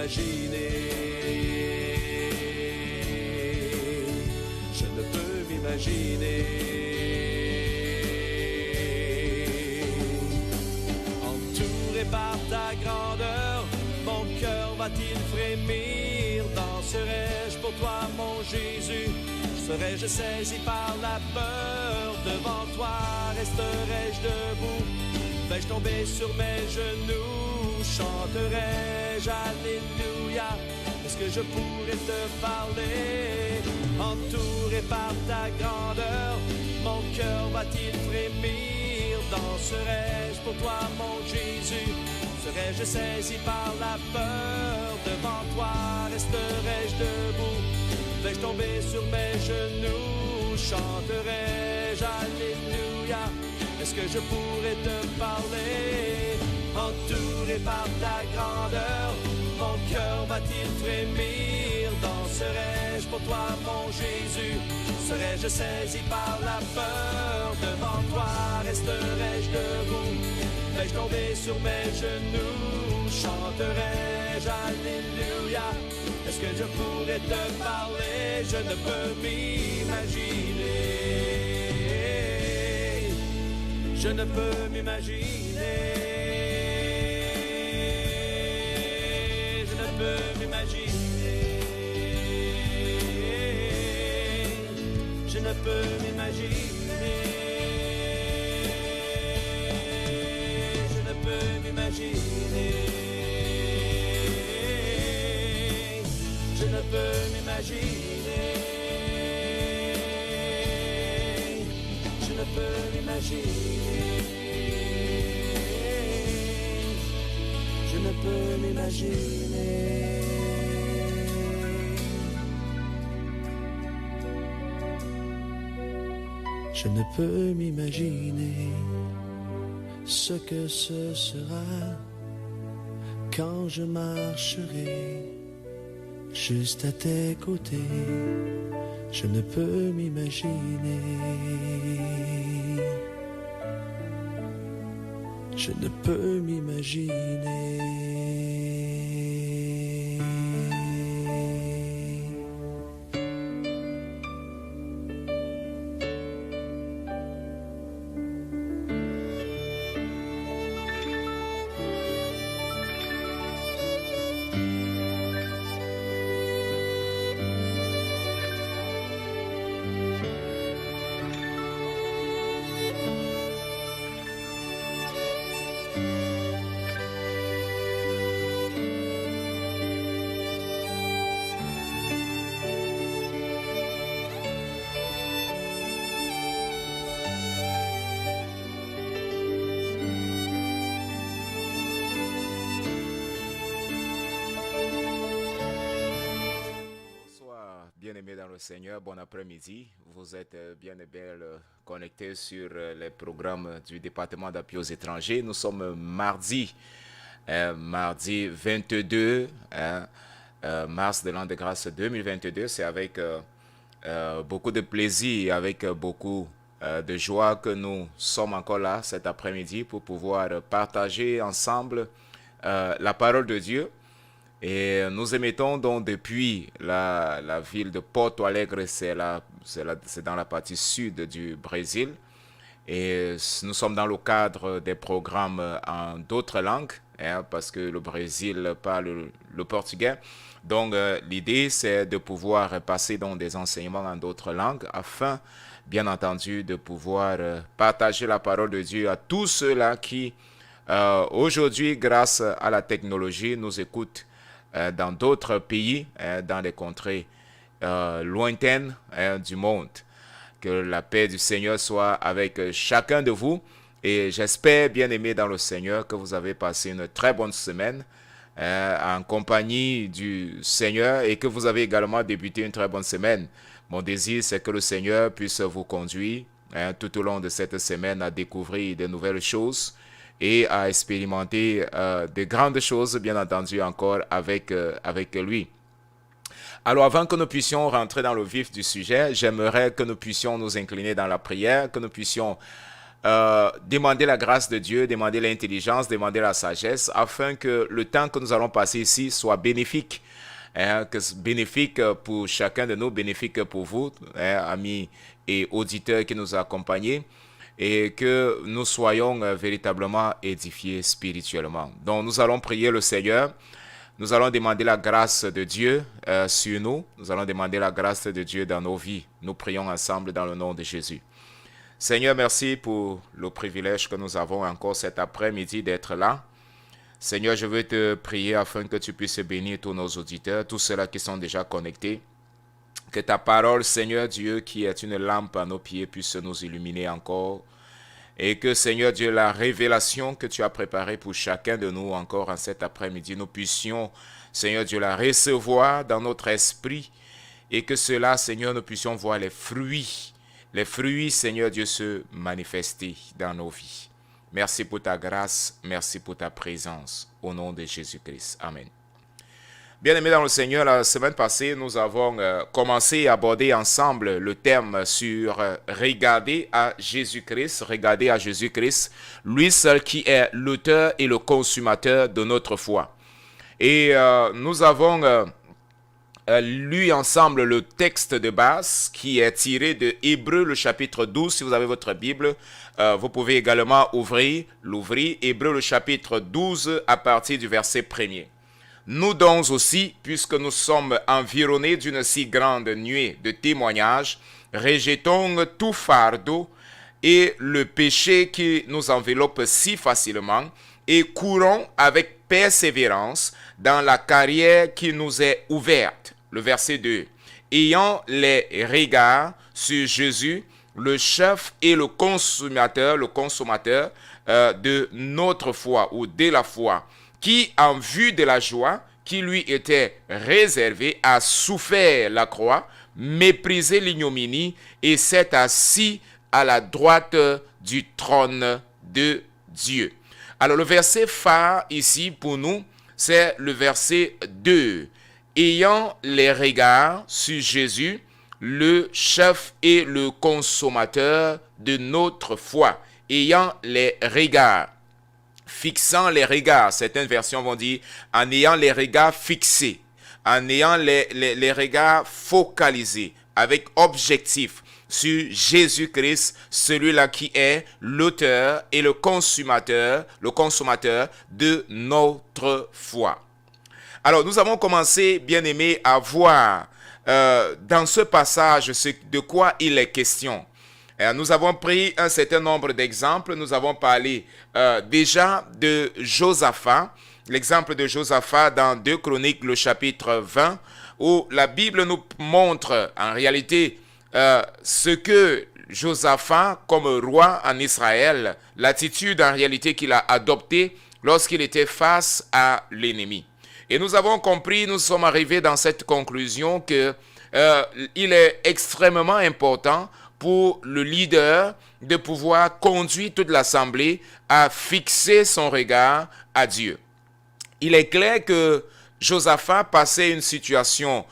m'imaginer. Je ne peux m'imaginer. Entouré par ta grandeur, mon cœur va-t-il frémir? Danserai-je pour toi, mon Jésus? Serais-je saisi par la peur? Devant toi resterai-je debout? Vais-je tomber sur mes genoux? Chanterai-je Alléluia? Est-ce que je pourrais te parler? Entouré par ta grandeur, mon cœur va-t-il frémir? Danserai-je pour toi, mon Jésus? Serais-je saisi par la peur? Devant toi resterai-je debout? Vais-je tomber sur mes genoux? Chanterai-je Alléluia? Est-ce que je pourrais te parler? Entouré par ta grandeur, mon cœur va-t-il frémir? Danserai-je pour toi, mon Jésus? Serais-je saisi par la peur? Devant toi resterai-je debout? Vais-je tomber sur mes genoux? Chanterai-je Alléluia? Est-ce que je pourrais te parler? Je ne peux m'imaginer. Je ne peux m'imaginer. Je ne peux m'imaginer. Je ne peux m'imaginer. Je ne peux m'imaginer. Je ne peux m'imaginer. Je ne peux m'imaginer. Je ne peux m'imaginer. Je ne peux m'imaginer ce que ce sera quand je marcherai juste à tes côtés. Je ne peux m'imaginer. Je ne peux m'imaginer. Bien-aimés dans le Seigneur, bon après-midi. Vous êtes bien et belle connectés sur les programmes du département d'appui aux étrangers. Nous sommes mardi 22 mars de l'an de grâce 2022. C'est avec beaucoup de plaisir et avec beaucoup de joie que nous sommes encore là cet après-midi pour pouvoir partager ensemble la parole de Dieu. Et nous émettons donc depuis la ville de Porto Alegre, c'est dans la partie sud du Brésil. Et nous sommes dans le cadre des programmes en d'autres langues, parce que le Brésil parle le portugais. Donc l'idée, c'est de pouvoir passer dans des enseignements en d'autres langues afin, bien entendu, de pouvoir partager la parole de Dieu à tous ceux-là qui, aujourd'hui, grâce à la technologie, nous écoutent dans d'autres pays, dans les contrées lointaines du monde. Que la paix du Seigneur soit avec chacun de vous. Et j'espère, bien-aimés dans le Seigneur, que vous avez passé une très bonne semaine en compagnie du Seigneur et que vous avez également débuté une très bonne semaine. Mon désir, c'est que le Seigneur puisse vous conduire tout au long de cette semaine à découvrir de nouvelles choses et à expérimenter de grandes choses, bien entendu, encore avec lui. Alors, avant que nous puissions rentrer dans le vif du sujet, j'aimerais que nous puissions nous incliner dans la prière, que nous puissions demander la grâce de Dieu, demander l'intelligence, demander la sagesse, afin que le temps que nous allons passer ici soit bénéfique. Bénéfique pour chacun de nous, bénéfique pour vous, amis et auditeurs qui nous accompagnent, et que nous soyons véritablement édifiés spirituellement. Donc nous allons prier le Seigneur, nous allons demander la grâce de Dieu sur nous, nous allons demander la grâce de Dieu dans nos vies. Nous prions ensemble dans le nom de Jésus. Seigneur, merci pour le privilège que nous avons encore cet après-midi d'être là. Seigneur, je veux te prier afin que tu puisses bénir tous nos auditeurs, tous ceux-là qui sont déjà connectés. Que ta parole, Seigneur Dieu, qui est une lampe à nos pieds, puisse nous illuminer encore. Et que, Seigneur Dieu, la révélation que tu as préparée pour chacun de nous encore en cet après-midi, nous puissions, Seigneur Dieu, la recevoir dans notre esprit. Et que cela, Seigneur, nous puissions voir les fruits, Seigneur Dieu, se manifester dans nos vies. Merci pour ta grâce, merci pour ta présence, au nom de Jésus-Christ. Amen. Bien-aimés dans le Seigneur, la semaine passée, nous avons commencé à aborder ensemble le thème sur regarder à Jésus-Christ, lui seul qui est l'auteur et le consommateur de notre foi. Et nous avons lu ensemble le texte de base qui est tiré de Hébreux, le chapitre 12. Si vous avez votre Bible, vous pouvez également l'ouvrir. Hébreux, le chapitre 12, à partir du verset 1er. Nous donc aussi, puisque nous sommes environnés d'une si grande nuée de témoignages, rejetons tout fardeau et le péché qui nous enveloppe si facilement et courons avec persévérance dans la carrière qui nous est ouverte. Le verset 2. Ayant les regards sur Jésus, le chef et le consommateur de notre foi ou de la foi, qui en vue de la joie qui lui était réservée a souffert la croix, méprisé l'ignominie et s'est assis à la droite du trône de Dieu. Alors le verset phare ici pour nous, c'est le verset 2. Ayant les regards sur Jésus, le chef et le consommateur de notre foi. Ayant les regards. Fixant les regards. Certaines versions vont dire en ayant les regards fixés. En ayant les regards focalisés. Avec objectif sur Jésus-Christ, celui-là qui est l'auteur et le consommateur de notre foi. Alors, nous avons commencé, bien-aimés, à voir dans ce passage de quoi il est question. Nous avons pris un certain nombre d'exemples. Nous avons parlé déjà de Josaphat, l'exemple de Josaphat dans 2 Chroniques, le chapitre 20, où la Bible nous montre en réalité ce que Josaphat, comme roi en Israël, l'attitude en réalité qu'il a adoptée lorsqu'il était face à l'ennemi. Et nous avons compris, nous sommes arrivés dans cette conclusion que il est extrêmement important pour le leader de pouvoir conduire toute l'assemblée à fixer son regard à Dieu. Il est clair que Josaphat passait une situation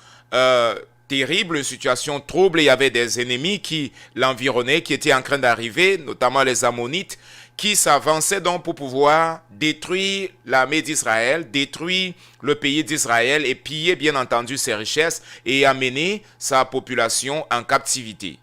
terrible, une situation trouble. Il y avait des ennemis qui l'environnaient, qui étaient en train d'arriver, notamment les Ammonites, qui s'avançait donc pour pouvoir détruire l'armée d'Israël, détruire le pays d'Israël et piller bien entendu ses richesses et amener sa population en captivité.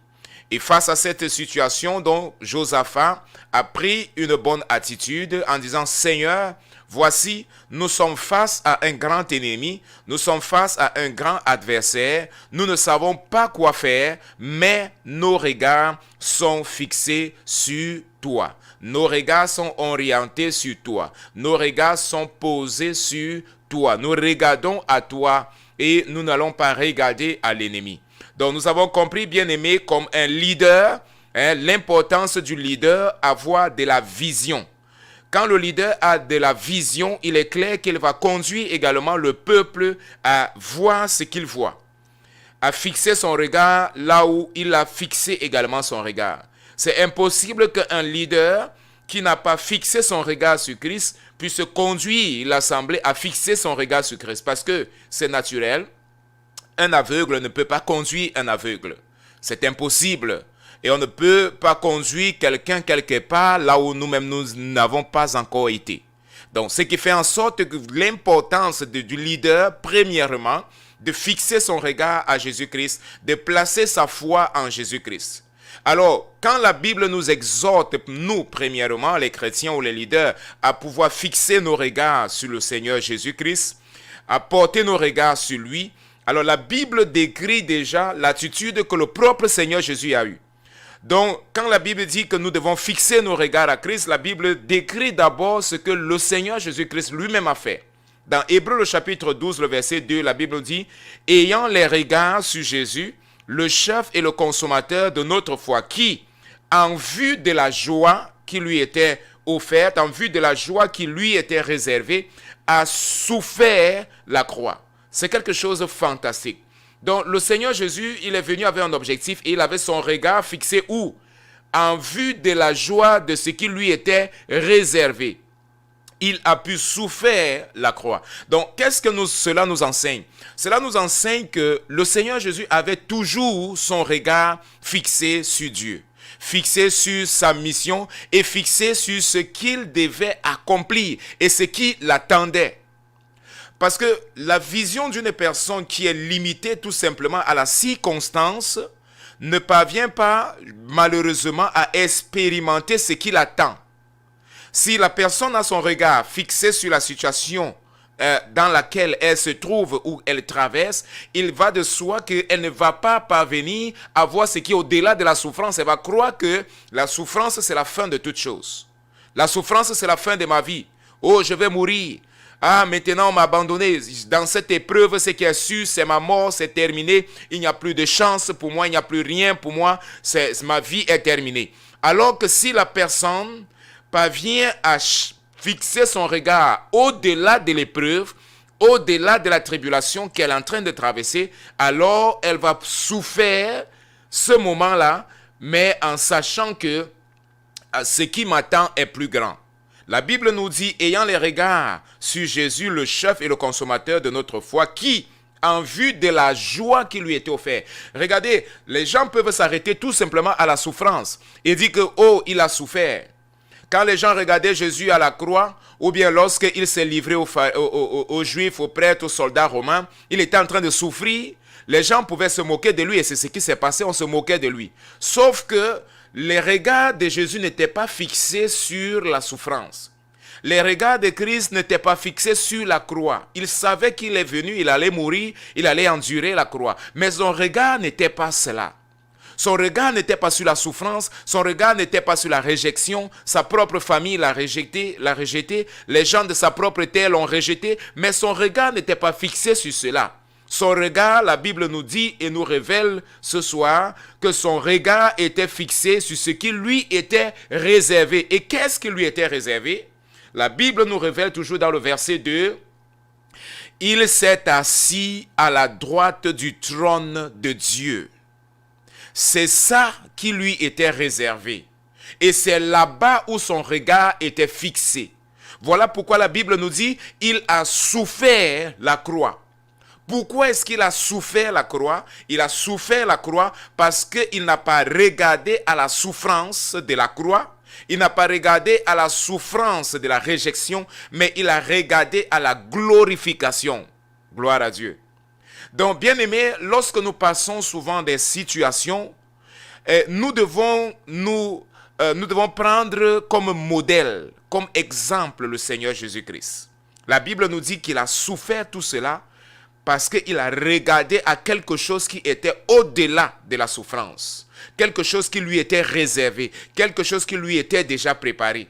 Et face à cette situation, donc, Josaphat a pris une bonne attitude en disant « Seigneur, voici, nous sommes face à un grand ennemi, nous sommes face à un grand adversaire, nous ne savons pas quoi faire, mais nos regards sont fixés sur toi. Nos regards sont orientés sur toi. Nos regards sont posés sur toi. Nous regardons à toi et nous n'allons pas regarder à l'ennemi. » Donc nous avons compris, bien-aimés, comme un leader, l'importance du leader, avoir de la vision. Quand le leader a de la vision, il est clair qu'il va conduire également le peuple à voir ce qu'il voit, à fixer son regard là où il a fixé également son regard. C'est impossible qu'un leader qui n'a pas fixé son regard sur Christ puisse conduire l'assemblée à fixer son regard sur Christ, parce que c'est naturel. Un aveugle ne peut pas conduire un aveugle. C'est impossible. Et on ne peut pas conduire quelqu'un quelque part là où nous-mêmes nous n'avons pas encore été. Donc, ce qui fait en sorte que l'importance du leader, premièrement, de fixer son regard à Jésus-Christ, de placer sa foi en Jésus-Christ. Alors, quand la Bible nous exhorte, nous, premièrement, les chrétiens ou les leaders, à pouvoir fixer nos regards sur le Seigneur Jésus-Christ, à porter nos regards sur lui, alors la Bible décrit déjà l'attitude que le propre Seigneur Jésus a eue. Donc, quand la Bible dit que nous devons fixer nos regards à Christ, la Bible décrit d'abord ce que le Seigneur Jésus-Christ lui-même a fait. Dans Hébreux, le chapitre 12, le verset 2, la Bible dit « Ayant les regards sur Jésus, le chef et le consommateur de notre foi, qui, en vue de la joie qui lui était offerte, en vue de la joie qui lui était réservée, a souffert la croix. » C'est quelque chose de fantastique. Donc, le Seigneur Jésus, il est venu avec un objectif et il avait son regard fixé où? En vue de la joie de ce qui lui était réservé. Il a pu souffrir la croix. Donc, qu'est-ce que cela nous enseigne? Cela nous enseigne que le Seigneur Jésus avait toujours son regard fixé sur Dieu, fixé sur sa mission et fixé sur ce qu'il devait accomplir et ce qui l'attendait. Parce que la vision d'une personne qui est limitée tout simplement à la circonstance ne parvient pas malheureusement à expérimenter ce qui l'attend. Si la personne a son regard fixé sur la situation dans laquelle elle se trouve ou elle traverse, il va de soi qu'elle ne va pas parvenir à voir ce qui est au-delà de la souffrance. Elle va croire que la souffrance, c'est la fin de toute chose. La souffrance, c'est la fin de ma vie. Oh, je vais mourir. Ah, maintenant on m'a abandonné. Dans cette épreuve, ce qui est sûr, c'est ma mort, c'est terminé. Il n'y a plus de chance pour moi, il n'y a plus rien pour moi. Ma vie est terminée. Alors que si la personne parvient à fixer son regard au-delà de l'épreuve, au-delà de la tribulation qu'elle est en train de traverser, alors elle va souffrir ce moment-là, mais en sachant que ce qui m'attend est plus grand. La Bible nous dit, ayant les regards sur Jésus, le chef et le consommateur de notre foi, qui, en vue de la joie qui lui était offerte. Regardez, les gens peuvent s'arrêter tout simplement à la souffrance et dire que, oh, il a souffert. Quand les gens regardaient Jésus à la croix, ou bien lorsqu'il s'est livré aux Juifs, aux prêtres, aux soldats romains, il était en train de souffrir. Les gens pouvaient se moquer de lui et c'est ce qui s'est passé, on se moquait de lui. Sauf que les regards de Jésus n'étaient pas fixés sur la souffrance. Les regards de Christ n'étaient pas fixés sur la croix. Il savait qu'il est venu, il allait mourir, il allait endurer la croix. Mais son regard n'était pas cela. Son regard n'était pas sur la souffrance, son regard n'était pas sur la réjection, sa propre famille l'a rejeté, les gens de sa propre terre l'ont rejeté, mais son regard n'était pas fixé sur cela. Son regard, la Bible nous dit et nous révèle ce soir que son regard était fixé sur ce qui lui était réservé. Et qu'est-ce qui lui était réservé? La Bible nous révèle toujours dans le verset 2, « Il s'est assis à la droite du trône de Dieu. » C'est ça qui lui était réservé. Et c'est là-bas où son regard était fixé. Voilà pourquoi la Bible nous dit, « Il a souffert la croix. » Pourquoi est-ce qu'il a souffert la croix? Il a souffert la croix parce qu'il n'a pas regardé à la souffrance de la croix. Il n'a pas regardé à la souffrance de la réjection, mais il a regardé à la glorification. Gloire à Dieu. Donc, bien aimés, lorsque nous passons souvent des situations, nous devons prendre comme modèle, comme exemple le Seigneur Jésus-Christ. La Bible nous dit qu'il a souffert tout cela parce qu'il a regardé à quelque chose qui était au-delà de la souffrance. Quelque chose qui lui était réservé, quelque chose qui lui était déjà préparé.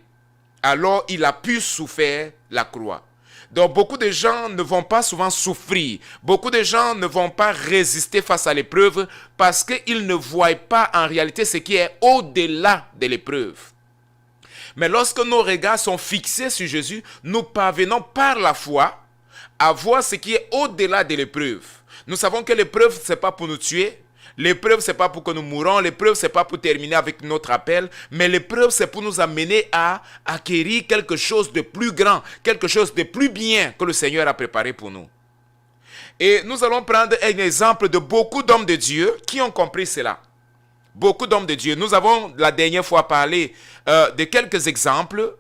Alors, il a pu souffrir la croix. Donc, beaucoup de gens ne vont pas souvent souffrir. Beaucoup de gens ne vont pas résister face à l'épreuve parce qu'ils ne voient pas en réalité ce qui est au-delà de l'épreuve. Mais lorsque nos regards sont fixés sur Jésus, nous parvenons par la foi à voir ce qui est au-delà de l'épreuve. Nous savons que l'épreuve, ce n'est pas pour nous tuer. L'épreuve, ce n'est pas pour que nous mourons. L'épreuve, ce n'est pas pour terminer avec notre appel. Mais l'épreuve, c'est pour nous amener à acquérir quelque chose de plus grand, quelque chose de plus bien que le Seigneur a préparé pour nous. Et nous allons prendre un exemple de beaucoup d'hommes de Dieu qui ont compris cela. beaucoup d'hommes de Dieu. Nous avons la dernière fois parlé de quelques exemples.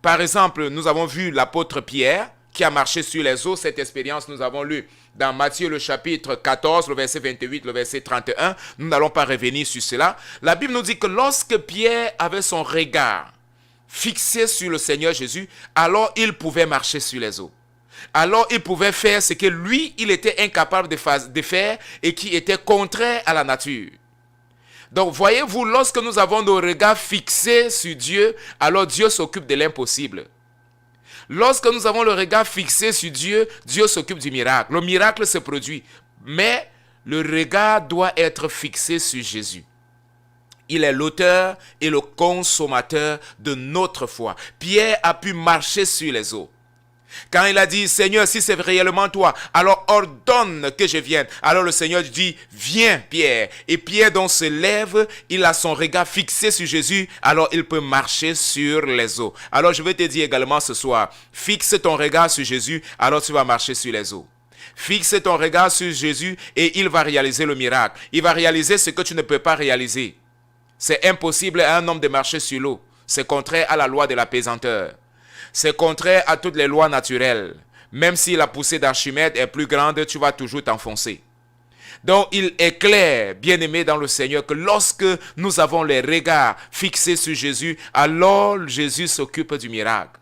Par exemple, nous avons vu l'apôtre Pierre qui a marché sur les eaux. Cette expérience, nous avons lu dans Matthieu le chapitre 14, le verset 28, le verset 31. Nous n'allons pas revenir sur cela. La Bible nous dit que lorsque Pierre avait son regard fixé sur le Seigneur Jésus, alors il pouvait marcher sur les eaux. Alors il pouvait faire ce que lui, il était incapable de faire et qui était contraire à la nature. Donc voyez-vous, lorsque nous avons nos regards fixés sur Dieu, alors Dieu s'occupe de l'impossible. Lorsque nous avons le regard fixé sur Dieu, Dieu s'occupe du miracle. Le miracle se produit, mais le regard doit être fixé sur Jésus. Il est l'auteur et le consommateur de notre foi. Pierre a pu marcher sur les eaux. Quand il a dit, Seigneur, si c'est réellement toi, alors ordonne que je vienne. Alors le Seigneur dit, viens Pierre. Et Pierre donc se lève, il a son regard fixé sur Jésus, alors il peut marcher sur les eaux. Alors je vais te dire également ce soir, fixe ton regard sur Jésus, alors tu vas marcher sur les eaux. Fixe ton regard sur Jésus et il va réaliser le miracle. Il va réaliser ce que tu ne peux pas réaliser. C'est impossible à un homme de marcher sur l'eau. C'est contraire à la loi de la pesanteur. C'est contraire à toutes les lois naturelles. Même si la poussée d'Archimède est plus grande, tu vas toujours t'enfoncer. Donc il est clair, bien-aimé dans le Seigneur, que lorsque nous avons les regards fixés sur Jésus, alors Jésus s'occupe du miracle.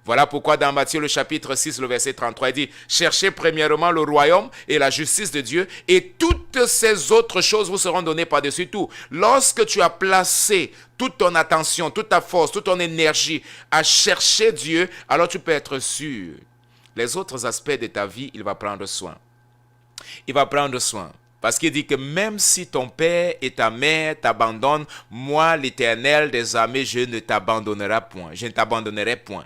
Voilà pourquoi dans Matthieu le chapitre 6, le verset 33, il dit « Cherchez premièrement le royaume et la justice de Dieu, et toutes ces autres choses vous seront données par-dessus tout. » Lorsque tu as placé toute ton attention, toute ta force, toute ton énergie à chercher Dieu, alors tu peux être sûr. Les autres aspects de ta vie, il va prendre soin. Il va prendre soin. Parce qu'il dit que même si ton père et ta mère t'abandonnent, moi, l'Éternel des armées, je ne t'abandonnerai point. Je ne t'abandonnerai point.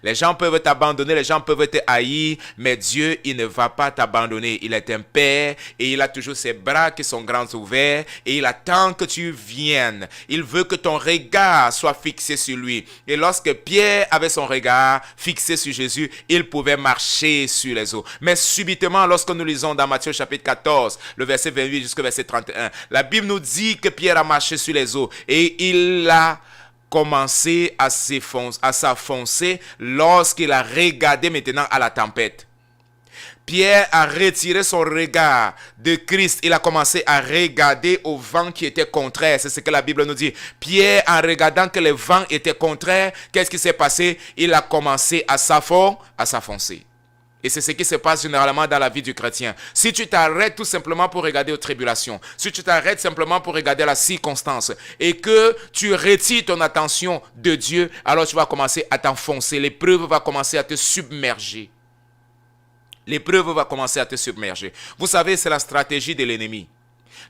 Les gens peuvent t'abandonner, les gens peuvent te haïr, mais Dieu, il ne va pas t'abandonner. Il est un père et il a toujours ses bras qui sont grands ouverts et il attend que tu viennes. Il veut que ton regard soit fixé sur lui. Et lorsque Pierre avait son regard fixé sur Jésus, il pouvait marcher sur les eaux. Mais subitement, lorsque nous lisons dans Matthieu chapitre 14, le verset 28 jusqu'au verset 31, la Bible nous dit que Pierre a marché sur les eaux et il a commencé à s'affoncer lorsqu'il a regardé maintenant à la tempête. Pierre a retiré son regard de Christ. Il a commencé à regarder au vent qui était contraire. C'est ce que la Bible nous dit. Pierre, en regardant que le vent était contraire, qu'est-ce qui s'est passé? Il a commencé à s'affoncer. Et c'est ce qui se passe généralement dans la vie du chrétien. Si tu t'arrêtes tout simplement pour regarder aux tribulations, si tu t'arrêtes simplement pour regarder la circonstance et que tu retires ton attention de Dieu, alors tu vas commencer à t'enfoncer. L'épreuve va commencer à te submerger. L'épreuve va commencer à te submerger. Vous savez, c'est la stratégie de l'ennemi.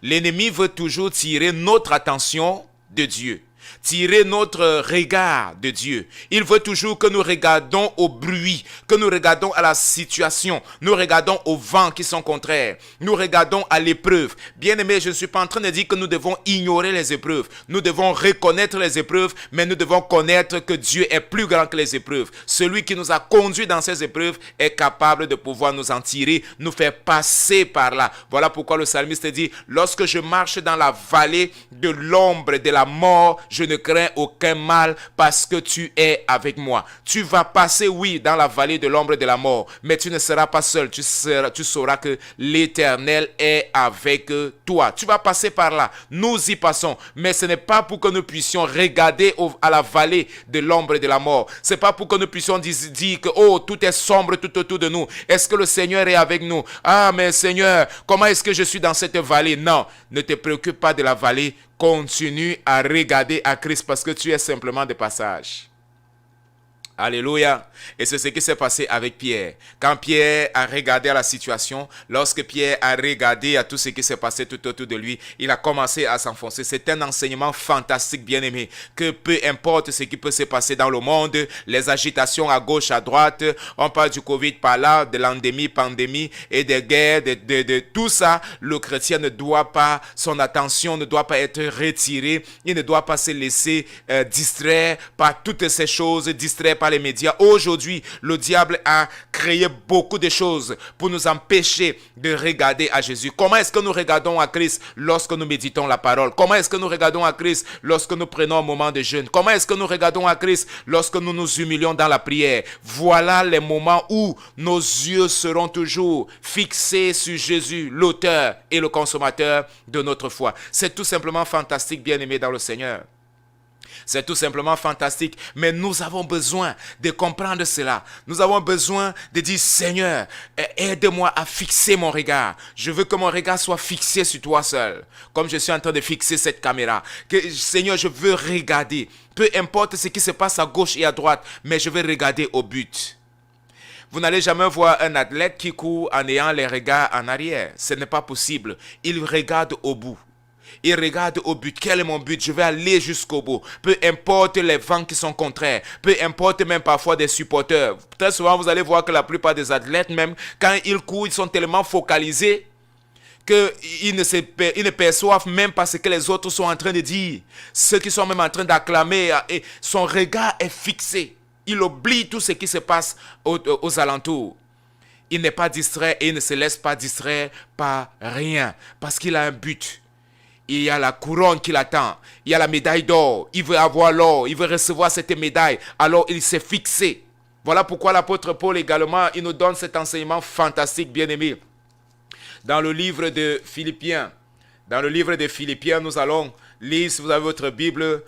L'ennemi veut toujours tirer notre attention de Dieu. Tirer notre regard de Dieu. Il veut toujours que nous regardons au bruit, que nous regardons à la situation, nous regardons aux vents qui sont contraires, nous regardons à l'épreuve. Bien-aimé, je ne suis pas en train de dire que nous devons ignorer les épreuves. Nous devons reconnaître les épreuves, mais nous devons connaître que Dieu est plus grand que les épreuves. Celui qui nous a conduits dans ces épreuves est capable de pouvoir nous en tirer, nous faire passer par là. Voilà pourquoi le psalmiste dit, lorsque je marche dans la vallée de l'ombre de la mort, je ne crains aucun mal parce que tu es avec moi. Tu vas passer, oui, dans la vallée de l'ombre de la mort, mais tu ne seras pas seul. Tu sauras que l'Éternel est avec toi. Tu vas passer par là. Nous y passons, mais ce n'est pas pour que nous puissions regarder à la vallée de l'ombre de la mort. Ce n'est pas pour que nous puissions dire que oh, tout est sombre tout autour de nous. Est-ce que le Seigneur est avec nous? Ah, mais Seigneur, comment est-ce que je suis dans cette vallée? Non, ne te préoccupe pas de la vallée. Continue à regarder à Christ parce que tu es simplement de passage. Alléluia. Et c'est ce qui s'est passé avec Pierre. Quand Pierre a regardé à la situation, lorsque Pierre a regardé à tout ce qui s'est passé tout autour de lui, il a commencé à s'enfoncer. C'est un enseignement fantastique, bien-aimé, que peu importe ce qui peut se passer dans le monde, les agitations à gauche, à droite, on parle du Covid par là, de l'endémie, pandémie et des guerres, de tout ça, le chrétien ne doit pas, son attention ne doit pas être retirée, il ne doit pas se laisser distraire par toutes ces choses, distraire par par les médias. Aujourd'hui, le diable a créé beaucoup de choses pour nous empêcher de regarder à Jésus. Comment est-ce que nous regardons à Christ lorsque nous méditons la parole? Comment est-ce que nous regardons à Christ lorsque nous prenons un moment de jeûne? Comment est-ce que nous regardons à Christ lorsque nous nous humilions dans la prière? Voilà les moments où nos yeux seront toujours fixés sur Jésus, l'auteur et le consommateur de notre foi. C'est tout simplement fantastique, bien-aimés dans le Seigneur. C'est tout simplement fantastique, mais nous avons besoin de comprendre cela. Nous avons besoin de dire, Seigneur, aide-moi à fixer mon regard. Je veux que mon regard soit fixé sur toi seul, comme je suis en train de fixer cette caméra. Seigneur, je veux regarder. Peu importe ce qui se passe à gauche et à droite, mais je veux regarder au but. Vous n'allez jamais voir un athlète qui court en ayant les regards en arrière. Ce n'est pas possible. Il regarde au bout. Il regarde au but. Quel est mon but? Je vais aller jusqu'au bout. Peu importe les vents qui sont contraires. Peu importe même parfois des supporters. Très souvent, vous allez voir que la plupart des athlètes, même quand ils courent, ils sont tellement focalisés qu'ils ne perçoivent même pas ce que les autres sont en train de dire. Ceux qui sont même en train d'acclamer. Et son regard est fixé. Il oublie tout ce qui se passe aux alentours. Il n'est pas distrait et il ne se laisse pas distraire par rien. Parce qu'il a un but. Il y a la couronne qui l'attend. Il y a la médaille d'or. Il veut avoir l'or. Il veut recevoir cette médaille. Alors il s'est fixé. Voilà pourquoi l'apôtre Paul également, il nous donne cet enseignement fantastique, bien-aimé. Dans le livre de Philippiens. Dans le livre de Philippiens, nous allons lire, si vous avez votre Bible,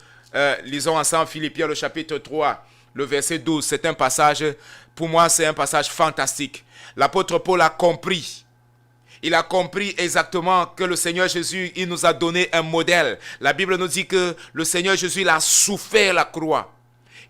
lisons ensemble Philippiens, le chapitre 3, le verset 12. C'est un passage, pour moi, c'est un passage fantastique. L'apôtre Paul a compris. Il a compris exactement que le Seigneur Jésus, il nous a donné un modèle. La Bible nous dit que le Seigneur Jésus, il a souffert la croix.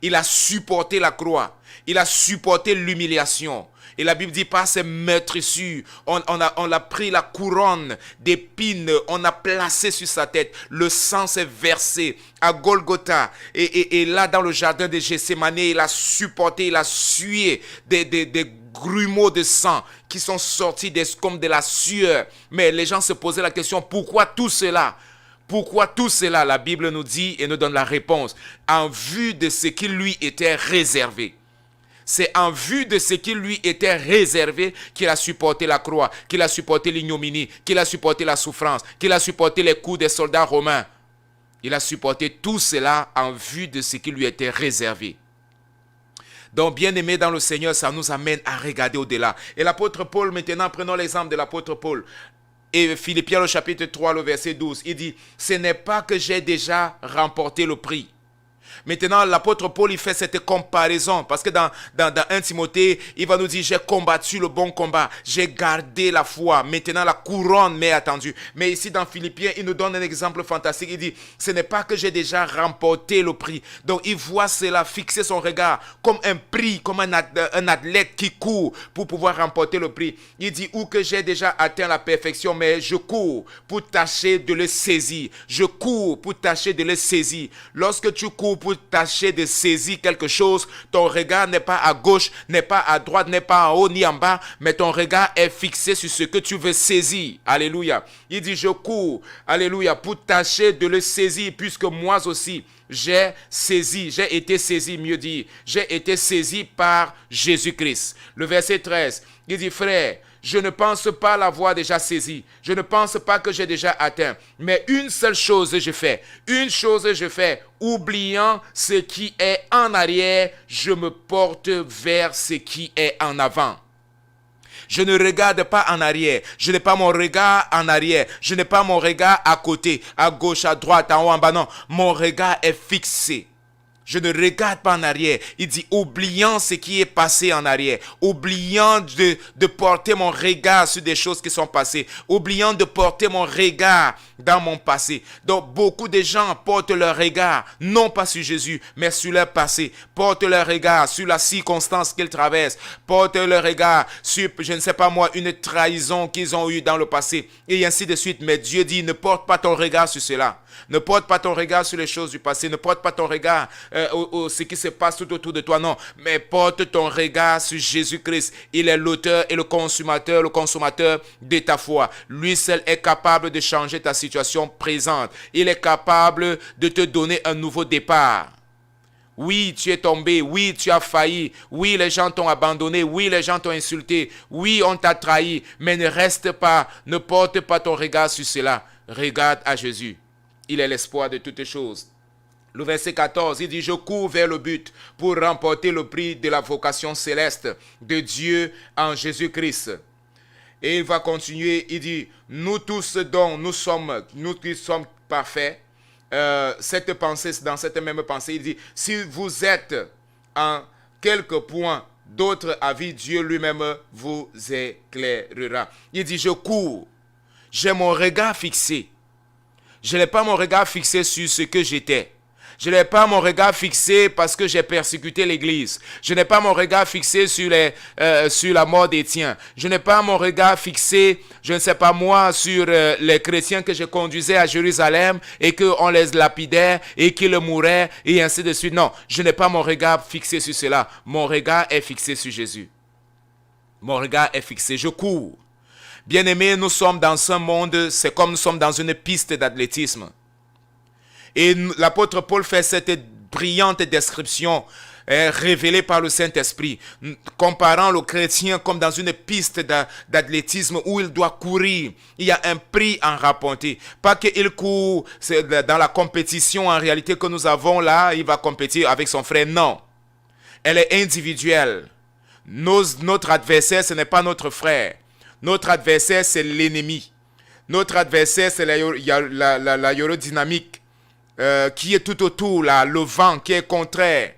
Il a supporté la croix. Il a supporté l'humiliation. Et la Bible dit par ses meurtrissures, on a pris la couronne d'épines, on a placé sur sa tête. Le sang s'est versé à Golgotha. Et là, dans le jardin de Gethsémane, il a supporté, il a sué des grumeaux de sang qui sont sortis comme de la sueur. Mais les gens se posaient la question, pourquoi tout cela? Pourquoi tout cela? La Bible nous dit et nous donne la réponse. En vue de ce qui lui était réservé. C'est en vue de ce qui lui était réservé qu'il a supporté la croix, qu'il a supporté l'ignominie, qu'il a supporté la souffrance, qu'il a supporté les coups des soldats romains. Il a supporté tout cela en vue de ce qui lui était réservé. Donc, bien-aimés dans le Seigneur, ça nous amène à regarder au-delà. Et l'apôtre Paul, maintenant, prenons l'exemple de l'apôtre Paul. Et Philippiens, le chapitre 3, le verset 12, il dit, « Ce n'est pas que j'ai déjà remporté le prix. » Maintenant, l'apôtre Paul, il fait cette comparaison parce que dans 1 Timothée, il va nous dire, j'ai combattu le bon combat, j'ai gardé la foi, maintenant la couronne m'est attendue. Mais ici dans Philippiens, il nous donne un exemple fantastique, il dit, ce n'est pas que j'ai déjà remporté le prix. Donc il voit cela, fixer son regard comme un prix, comme un athlète qui court pour pouvoir remporter le prix. Il dit, ou que j'ai déjà atteint la perfection, mais je cours pour tâcher de le saisir. Je cours pour tâcher de le saisir. Lorsque tu cours pour tâcher de saisir quelque chose, ton regard n'est pas à gauche, n'est pas à droite, n'est pas en haut ni en bas, mais ton regard est fixé sur ce que tu veux saisir. Alléluia. Il dit, je cours, alléluia, pour tâcher de le saisir, puisque moi aussi, j'ai été saisi, mieux dit, j'ai été saisi par Jésus-Christ. Le verset 13, il dit, frère, je ne pense pas l'avoir déjà saisi. Je ne pense pas que j'ai déjà atteint. Mais une seule chose je fais. Une chose je fais. Oubliant ce qui est en arrière, je me porte vers ce qui est en avant. Je ne regarde pas en arrière. Je n'ai pas mon regard en arrière. Je n'ai pas mon regard à côté, à gauche, à droite, en haut, en bas. Non, mon regard est fixé. Je ne regarde pas en arrière. Il dit, oubliant ce qui est passé en arrière. Oubliant de porter mon regard sur des choses qui sont passées. Oubliant de porter mon regard dans mon passé. Donc, beaucoup de gens portent leur regard, non pas sur Jésus, mais sur leur passé. Portent leur regard sur la circonstance qu'ils traversent. Portent leur regard sur, je ne sais pas moi, une trahison qu'ils ont eue dans le passé. Et ainsi de suite. Mais Dieu dit, ne porte pas ton regard sur cela. Ne porte pas ton regard sur les choses du passé. Ne porte pas ton regard ce qui se passe tout autour de toi. Non, mais porte ton regard sur Jésus-Christ. Il est l'auteur et le consommateur de ta foi. Lui seul est capable de changer ta situation présente. Il est capable de te donner un nouveau départ. Oui, tu es tombé. Oui, tu as failli. Oui, les gens t'ont abandonné. Oui, les gens t'ont insulté. Oui, on t'a trahi. Mais ne reste pas, ne porte pas ton regard sur cela. Regarde à Jésus. Il est l'espoir de toutes choses. Le verset 14, il dit, je cours vers le but pour remporter le prix de la vocation céleste de Dieu en Jésus-Christ. Et il va continuer, il dit, nous tous dont nous qui sommes parfaits, cette pensée, dans cette même pensée, il dit, si vous êtes en quelque point d'autre avis, Dieu lui-même vous éclairera. Il dit, je cours, j'ai mon regard fixé. Je n'ai pas mon regard fixé sur ce que j'étais. Je n'ai pas mon regard fixé parce que j'ai persécuté l'Église. Je n'ai pas mon regard fixé sur la mort des tiens. Je n'ai pas mon regard fixé, je ne sais pas moi, sur les chrétiens que je conduisais à Jérusalem et qu'on les lapidait et qu'ils mouraient et ainsi de suite. Non, je n'ai pas mon regard fixé sur cela. Mon regard est fixé sur Jésus. Mon regard est fixé. Je cours. Bien-aimés, nous sommes dans un monde, c'est comme nous sommes dans une piste d'athlétisme. Et l'apôtre Paul fait cette brillante description révélée par le Saint-Esprit, comparant le chrétien comme dans une piste d'athlétisme où il doit courir. Il y a un prix à remporter. Pas qu'il court dans la compétition en réalité que nous avons là, il va compétir avec son frère. Non, elle est individuelle. Notre adversaire, ce n'est pas notre frère. Notre adversaire, c'est l'ennemi. Notre adversaire, c'est l'aérodynamique. Qui est tout autour, là, le vent qui est contraire,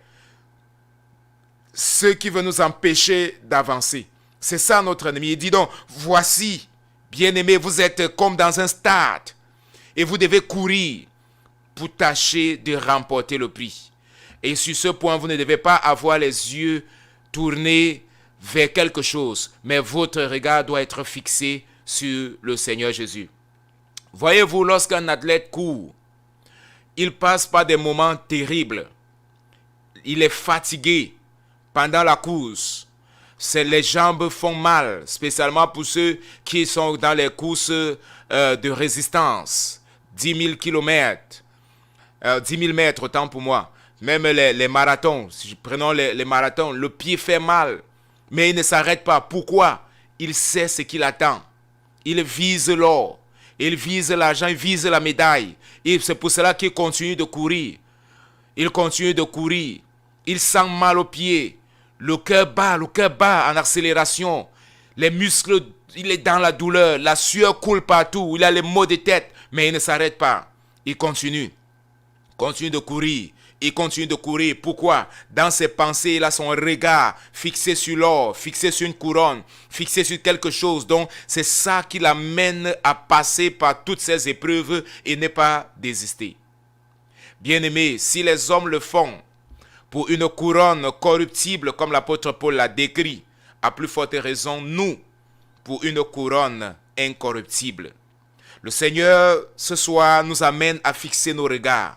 ce qui veut nous empêcher d'avancer. C'est ça notre ennemi. Il dit donc, voici, bien-aimés, vous êtes comme dans un stade et vous devez courir pour tâcher de remporter le prix. Et sur ce point, vous ne devez pas avoir les yeux tournés vers quelque chose, mais votre regard doit être fixé sur le Seigneur Jésus. Voyez-vous, lorsqu'un athlète court, il passe par des moments terribles. Il est fatigué pendant la course. Les jambes font mal, spécialement pour ceux qui sont dans les courses de résistance. 10 000 kilomètres, 10 000 mètres, autant pour moi. Même les marathons, si prenons les marathons, le pied fait mal. Mais il ne s'arrête pas. Pourquoi? Il sait ce qu'il attend. Il vise l'or. Il vise l'argent, il vise la médaille. Et c'est pour cela qu'il continue de courir. Il continue de courir. Il sent mal aux pieds. Le cœur bat en accélération. Les muscles, il est dans la douleur. La sueur coule partout. Il a les maux de tête. Mais il ne s'arrête pas. Il continue. Continue de courir. Il continue de courir. Pourquoi? Dans ses pensées, il a son regard fixé sur l'or, fixé sur une couronne, fixé sur quelque chose. Donc, c'est ça qui l'amène à passer par toutes ces épreuves et ne pas désister. Bien-aimés, si les hommes le font pour une couronne corruptible, comme l'apôtre Paul l'a décrit, à plus forte raison, nous, pour une couronne incorruptible. Le Seigneur, ce soir, nous amène à fixer nos regards.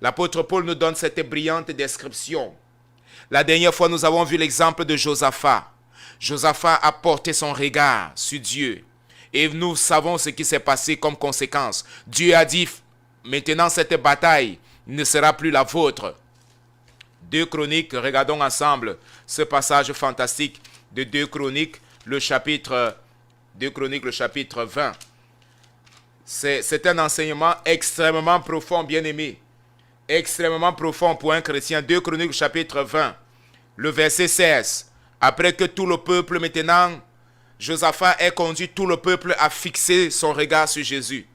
L'apôtre Paul nous donne cette brillante description. La dernière fois, nous avons vu l'exemple de Josaphat. Josaphat a porté son regard sur Dieu. Et nous savons ce qui s'est passé comme conséquence. Dieu a dit, maintenant cette bataille ne sera plus la vôtre. 2 Chroniques, regardons ensemble ce passage fantastique de 2 Chroniques, le chapitre 20. C'est un enseignement extrêmement profond, bien-aimé. Extrêmement profond pour un chrétien. 2 Chroniques chapitre 20, le verset 16. Après que tout le peuple maintenant, Josaphat ait conduit tout le peuple à fixer son regard sur Jésus.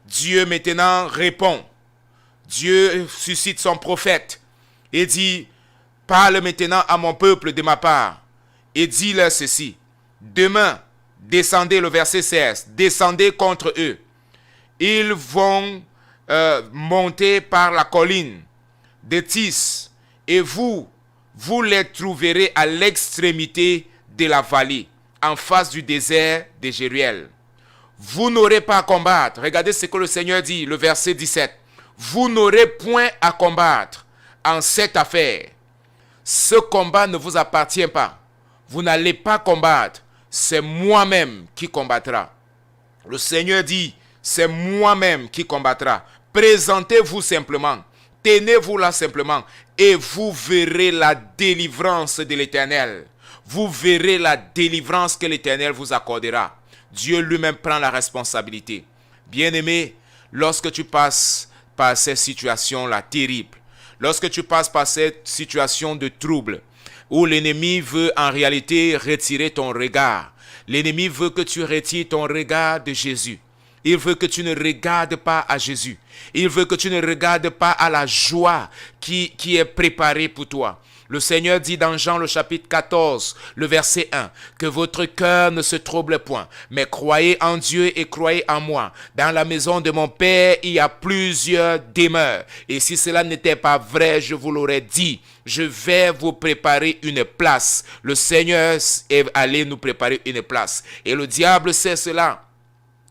Dieu maintenant répond. Dieu suscite son prophète et dit, parle maintenant à mon peuple de ma part et dis-leur ceci. Demain, descendez, le verset 16, descendez contre eux. Ils vont monter par la colline de Tis et vous les trouverez à l'extrémité de la vallée, en face du désert de Jéruel. Vous n'aurez pas à combattre. Regardez ce que le Seigneur dit, le verset 17. Vous n'aurez point à combattre en cette affaire. Ce combat ne vous appartient pas. Vous n'allez pas combattre. C'est moi-même qui combattra. Le Seigneur dit, c'est moi-même qui combattra. Présentez-vous simplement. Tenez-vous là simplement. et vous verrez la délivrance de l'Éternel. Vous verrez la délivrance que l'Éternel vous accordera. Dieu lui-même prend la responsabilité. Bien-aimé, lorsque tu passes par ces situations-là terribles, lorsque tu passes par cette situation de trouble, où l'ennemi veut en réalité retirer ton regard, l'ennemi veut que tu retires ton regard de Jésus. Il veut que tu ne regardes pas à Jésus. Il veut que tu ne regardes pas à la joie qui est préparée pour toi. Le Seigneur dit dans Jean le chapitre 14, le verset 1, que votre cœur ne se trouble point, mais croyez en Dieu et croyez en moi. Dans la maison de mon Père, il y a plusieurs demeures. Et si cela n'était pas vrai, je vous l'aurais dit. Je vais vous préparer une place. Le Seigneur est allé nous préparer une place. Et le diable sait cela.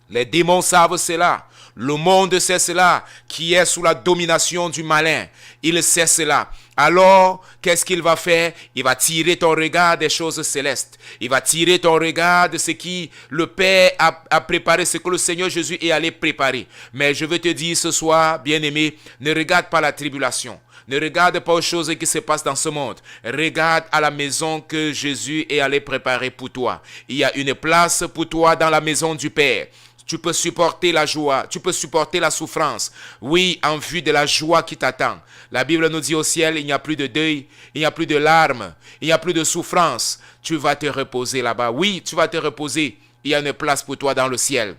Les démons savent cela. Le monde sait cela, qui est sous la domination du malin. Il sait cela. Alors, qu'est-ce qu'il va faire? Il va tirer ton regard des choses célestes. Il va tirer ton regard de ce qui le Père a préparé, ce que le Seigneur Jésus est allé préparer. Mais je veux te dire ce soir, bien-aimé, ne regarde pas la tribulation. Ne regarde pas aux choses qui se passent dans ce monde. Regarde à la maison que Jésus est allé préparer pour toi. Il y a une place pour toi dans la maison du Père. Tu peux supporter la joie, tu peux supporter la souffrance. Oui, en vue de la joie qui t'attend. La Bible nous dit au ciel, il n'y a plus de deuil, il n'y a plus de larmes, il n'y a plus de souffrance. Tu vas te reposer là-bas. Oui, tu vas te reposer. Il y a une place pour toi dans le ciel.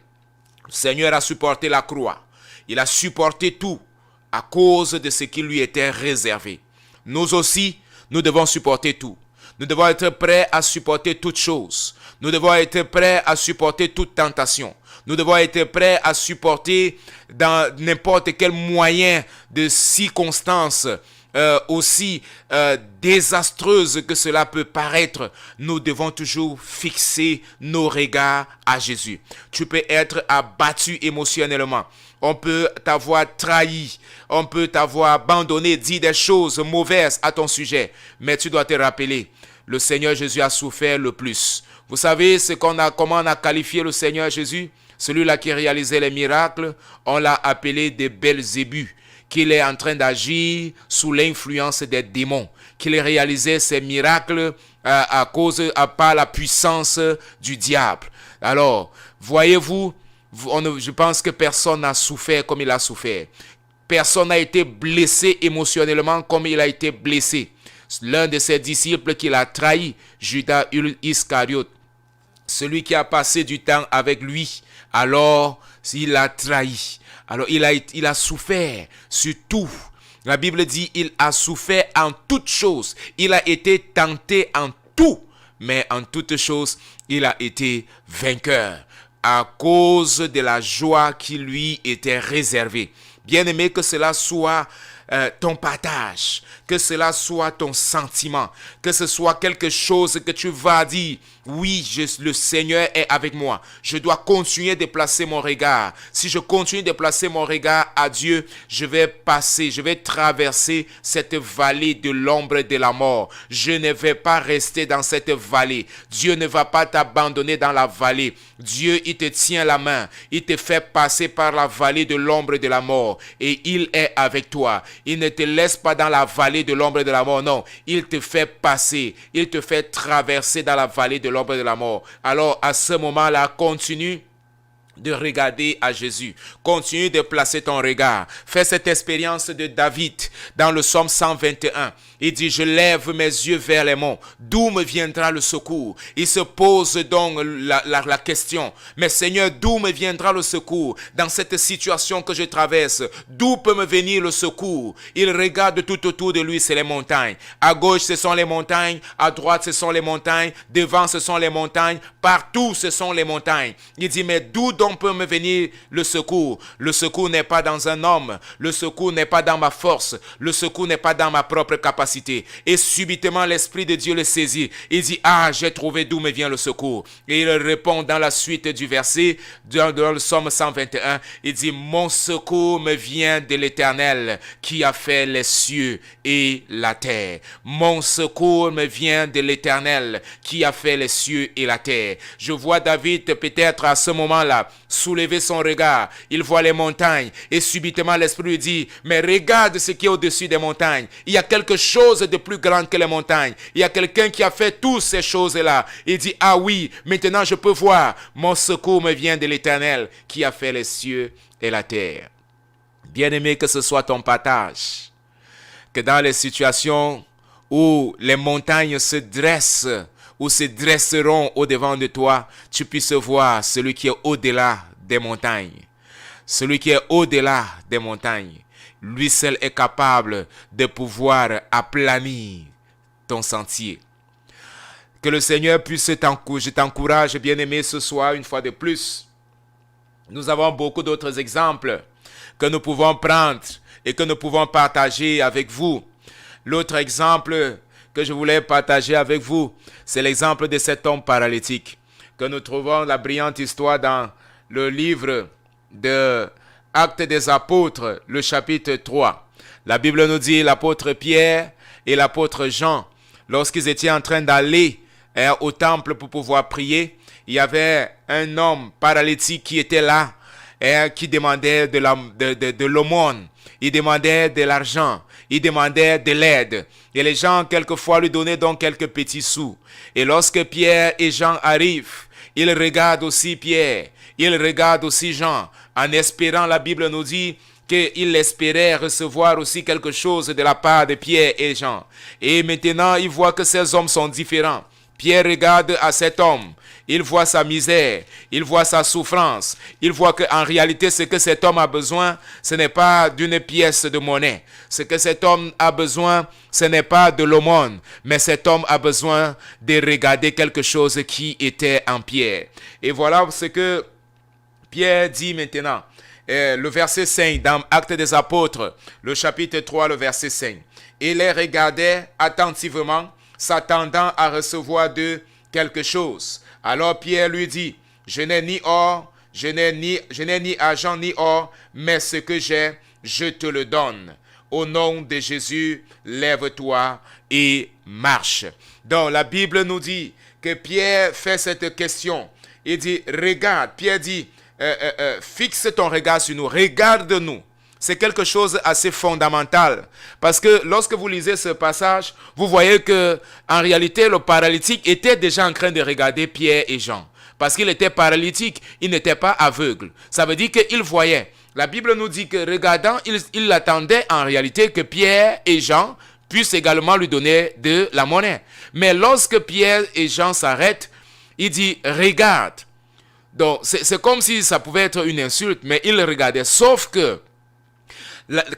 Le Seigneur a supporté la croix. Il a supporté tout à cause de ce qui lui était réservé. Nous aussi, nous devons supporter tout. Nous devons être prêts à supporter toutes choses. Nous devons être prêts à supporter toute tentation. Nous devons être prêts à supporter dans n'importe quel moyen de circonstances aussi désastreuses que cela peut paraître. Nous devons toujours fixer nos regards à Jésus. Tu peux être abattu émotionnellement. On peut t'avoir trahi, on peut t'avoir abandonné, dit des choses mauvaises à ton sujet. Mais tu dois te rappeler, le Seigneur Jésus a souffert le plus. Vous savez comment on a qualifié le Seigneur Jésus? Celui-là qui réalisait les miracles, on l'a appelé de Belzébuth, qu'il est en train d'agir sous l'influence des démons, qu'il réalisait ces miracles par la puissance du diable. Alors, voyez-vous, je pense que personne n'a souffert comme il a souffert. Personne n'a été blessé émotionnellement comme il a été blessé. L'un de ses disciples qu'il a trahi, Judas Iscariote, celui qui a passé du temps avec lui, alors il l'a trahi. Alors il a souffert sur tout. La Bible dit il a souffert en toutes choses. Il a été tenté en tout, mais en toutes choses, il a été vainqueur à cause de la joie qui lui était réservée. Bien-aimé, que cela soit ton partage, que cela soit ton sentiment, que ce soit quelque chose que tu vas dire, oui, le Seigneur est avec moi. Je dois continuer de placer mon regard. Si je continue de placer mon regard à Dieu, je vais traverser cette vallée de l'ombre de la mort. Je ne vais pas rester dans cette vallée. Dieu ne va pas t'abandonner dans la vallée. Dieu, il te tient la main. Il te fait passer par la vallée de l'ombre de la mort. Et il est avec toi. Il ne te laisse pas dans la vallée de l'ombre de la mort. Non, il te fait passer. Il te fait traverser dans la vallée de l'ombre de la mort. Alors, à ce moment-là, continue de regarder à Jésus. Continue de placer ton regard. Fais cette expérience de David dans le psaume 121. Il dit, je lève mes yeux vers les monts. D'où me viendra le secours? Il se pose donc la question. Mais Seigneur, d'où me viendra le secours dans cette situation que je traverse? D'où peut me venir le secours? Il regarde tout autour de lui, c'est les montagnes. À gauche, ce sont les montagnes. À droite, ce sont les montagnes. Devant, ce sont les montagnes. Partout, ce sont les montagnes. Il dit, mais d'où donc peut me venir le secours? Le secours n'est pas dans un homme. Le secours n'est pas dans ma force. Le secours n'est pas dans ma propre capacité. Et subitement, l'Esprit de Dieu le saisit. Il dit, ah, j'ai trouvé d'où me vient le secours. Et il répond dans la suite du verset, dans le psaume 121, il dit, mon secours me vient de l'Éternel qui a fait les cieux et la terre. Mon secours me vient de l'Éternel qui a fait les cieux et la terre. Je vois David peut-être à ce moment-là soulever son regard. Il voit les montagnes et subitement l'Esprit lui dit, mais regarde ce qui est au-dessus des montagnes. Il y a quelque chose de plus grand que les montagnes. Il y a quelqu'un qui a fait toutes ces choses-là. Il dit, ah oui, maintenant je peux voir. Mon secours me vient de l'Éternel qui a fait les cieux et la terre. Bien-aimé, que ce soit ton partage. Que dans les situations où les montagnes se dressent, ou se dresseront au-devant de toi, tu puisses voir celui qui est au-delà des montagnes. Celui qui est au-delà des montagnes. Lui seul est capable de pouvoir aplanir ton sentier. Que le Seigneur puisse t'encourager. Je t'encourage, bien-aimé, ce soir, une fois de plus. Nous avons beaucoup d'autres exemples que nous pouvons prendre et que nous pouvons partager avec vous. L'autre exemple que je voulais partager avec vous, c'est l'exemple de cet homme paralytique que nous trouvons la brillante histoire dans le livre de Actes des Apôtres, le chapitre 3. La Bible nous dit l'apôtre Pierre et l'apôtre Jean, lorsqu'ils étaient en train d'aller au temple pour pouvoir prier, il y avait un homme paralytique qui était là, qui demandait de l'aumône, il demandait de l'argent, il demandait de l'aide. Et les gens, quelquefois, lui donnaient donc quelques petits sous. Et lorsque Pierre et Jean arrivent, ils regardent aussi Pierre, ils regardent aussi Jean, en espérant, la Bible nous dit, qu'ils espéraient recevoir aussi quelque chose de la part de Pierre et Jean. Et maintenant, ils voient que ces hommes sont différents. Pierre regarde à cet homme. Il voit sa misère, il voit sa souffrance, il voit qu'en réalité, ce que cet homme a besoin, ce n'est pas d'une pièce de monnaie. Ce que cet homme a besoin, ce n'est pas de l'aumône, mais cet homme a besoin de regarder quelque chose qui était en Pierre. Et voilà ce que Pierre dit maintenant. Le verset 5 dans Actes des Apôtres, le chapitre 3, le verset 5. Il les regardait attentivement, s'attendant à recevoir d'eux quelque chose. Alors Pierre lui dit, je n'ai ni or, je n'ai ni argent ni or, mais ce que j'ai, je te le donne. Au nom de Jésus, lève-toi et marche. Donc la Bible nous dit que Pierre fait cette question. Il dit, regarde, Pierre dit, fixe ton regard sur nous, regarde-nous. C'est quelque chose assez fondamental. Parce que lorsque vous lisez ce passage, vous voyez que en réalité, le paralytique était déjà en train de regarder Pierre et Jean. Parce qu'il était paralytique, il n'était pas aveugle. Ça veut dire qu'il voyait. La Bible nous dit que regardant, il attendait en réalité que Pierre et Jean puissent également lui donner de la monnaie. Mais lorsque Pierre et Jean s'arrêtent, il dit, regarde. Donc, c'est comme si ça pouvait être une insulte, mais il regardait. Sauf que,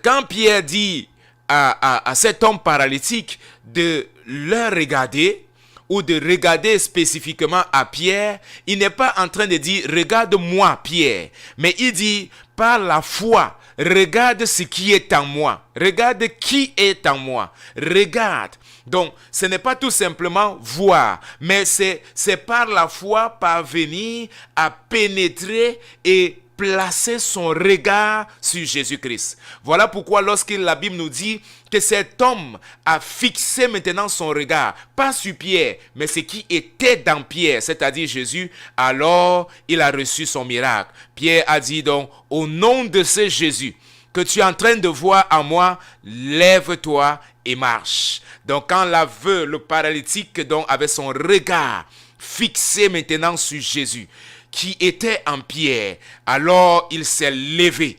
quand Pierre dit à cet homme paralytique de le regarder ou de regarder spécifiquement à Pierre, il n'est pas en train de dire « Regarde-moi, Pierre », mais il dit « Par la foi, regarde ce qui est en moi. Regarde qui est en moi. Regarde. » Donc, ce n'est pas tout simplement voir, mais c'est par la foi parvenir à pénétrer et placer son regard sur Jésus-Christ. Voilà pourquoi lorsque la Bible nous dit que cet homme a fixé maintenant son regard, pas sur Pierre, mais ce qui était dans Pierre, c'est-à-dire Jésus, alors il a reçu son miracle. Pierre a dit donc, au nom de ce Jésus que tu es en train de voir en moi, lève-toi et marche. Donc quand l'aveugle, le paralytique donc avait son regard fixé maintenant sur Jésus, qui était en Pierre, alors il s'est levé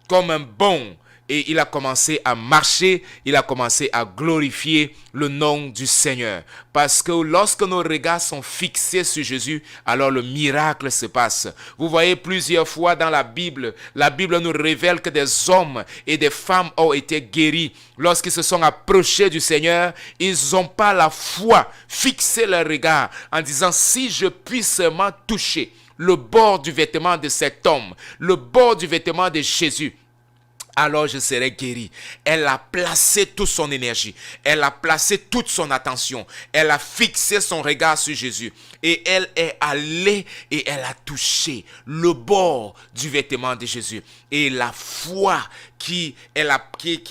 comme un bond et il a commencé à marcher, il a commencé à glorifier le nom du Seigneur. Parce que lorsque nos regards sont fixés sur Jésus, alors le miracle se passe. Vous voyez plusieurs fois dans la Bible nous révèle que des hommes et des femmes ont été guéris. Lorsqu'ils se sont approchés du Seigneur, ils n'ont pas la foi, fixé leur regard en disant si je puis seulement toucher le bord du vêtement de cet homme, le bord du vêtement de Jésus, alors je serai guéri. Elle a placé toute son énergie, elle a placé toute son attention, elle a fixé son regard sur Jésus et elle est allée et elle a touché le bord du vêtement de Jésus. Et la foi qui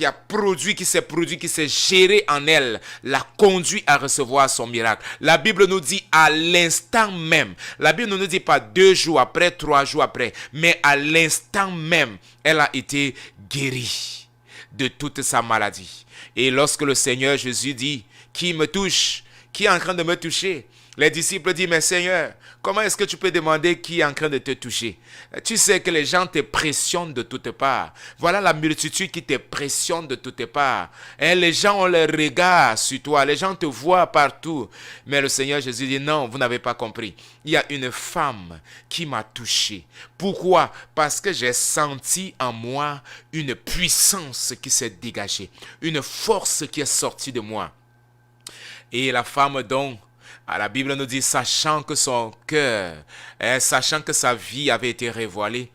a produit, qui s'est géré en elle, l'a conduit à recevoir son miracle. La Bible nous dit à l'instant même. La Bible ne nous dit pas 2 jours après, 3 jours après, mais à l'instant même, elle a été guérie de toute sa maladie. Et lorsque le Seigneur Jésus dit, qui me touche? Qui est en train de me toucher? Les disciples disent, mais Seigneur, comment est-ce que tu peux demander qui est en train de te toucher? Tu sais que les gens te pressionnent de toutes parts. Voilà la multitude qui te pressionne de toutes parts. Et les gens ont leur regard sur toi. Les gens te voient partout. Mais le Seigneur Jésus dit, non, vous n'avez pas compris. Il y a une femme qui m'a touché. Pourquoi? Parce que j'ai senti en moi une puissance qui s'est dégagée. Une force qui est sortie de moi. Et la femme donc, la Bible nous dit, sachant que son cœur, sachant que sa vie avait été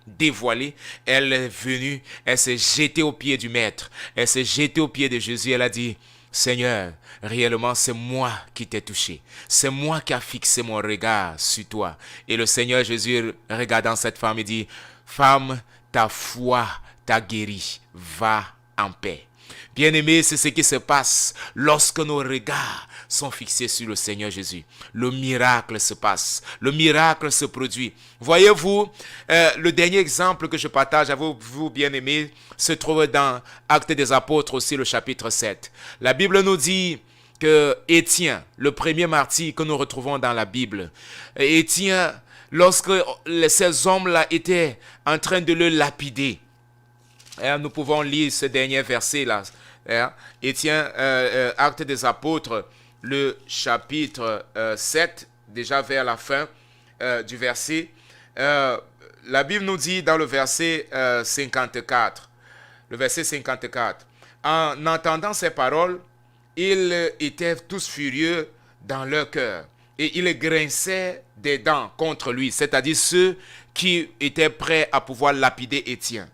dévoilée, elle est venue, elle s'est jetée aux pieds du Maître, elle s'est jetée aux pieds de Jésus, elle a dit, Seigneur, réellement c'est moi qui t'ai touché, c'est moi qui ai fixé mon regard sur toi. Et le Seigneur Jésus, regardant cette femme, il dit, femme, ta foi t'a guéri, va en paix. Bien-aimés, c'est ce qui se passe lorsque nos regards sont fixés sur le Seigneur Jésus. Le miracle se passe, le miracle se produit. Voyez-vous, le dernier exemple que je partage avec vous, bien-aimés, se trouve dans Actes des Apôtres aussi, le chapitre 7. La Bible nous dit que Étienne, le premier martyr que nous retrouvons dans la Bible, Étienne, lorsque ces hommes-là étaient en train de le lapider, nous pouvons lire ce dernier verset-là. Étienne, Actes des Apôtres, le chapitre 7, déjà vers la fin du verset. La Bible nous dit dans le verset 54, en entendant ces paroles, ils étaient tous furieux dans leur cœur et ils grinçaient des dents contre lui, c'est-à-dire ceux qui étaient prêts à pouvoir lapider Étienne.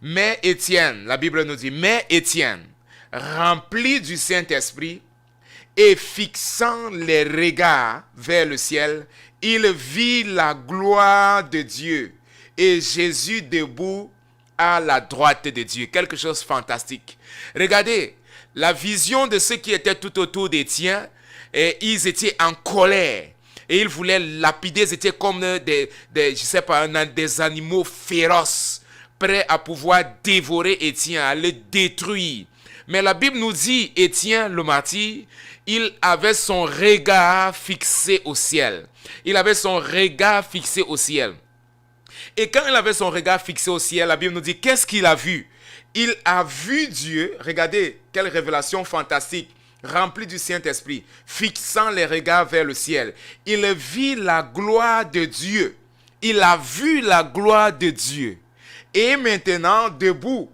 Mais Étienne, la Bible nous dit, mais Étienne, rempli du Saint-Esprit et fixant les regards vers le ciel, il vit la gloire de Dieu et Jésus debout à la droite de Dieu. Quelque chose de fantastique. Regardez, la vision de ceux qui étaient tout autour d'Étienne, et ils étaient en colère. Et ils voulaient lapider, ils étaient comme des animaux féroces, prêts à pouvoir dévorer Étienne, à le détruire. Mais la Bible nous dit, Étienne le martyr, il avait son regard fixé au ciel. Il avait son regard fixé au ciel. Et quand il avait son regard fixé au ciel, la Bible nous dit, qu'est-ce qu'il a vu? Il a vu Dieu, regardez, quelle révélation fantastique, rempli du Saint-Esprit, fixant les regards vers le ciel. Il vit la gloire de Dieu. Il a vu la gloire de Dieu. Et maintenant, debout,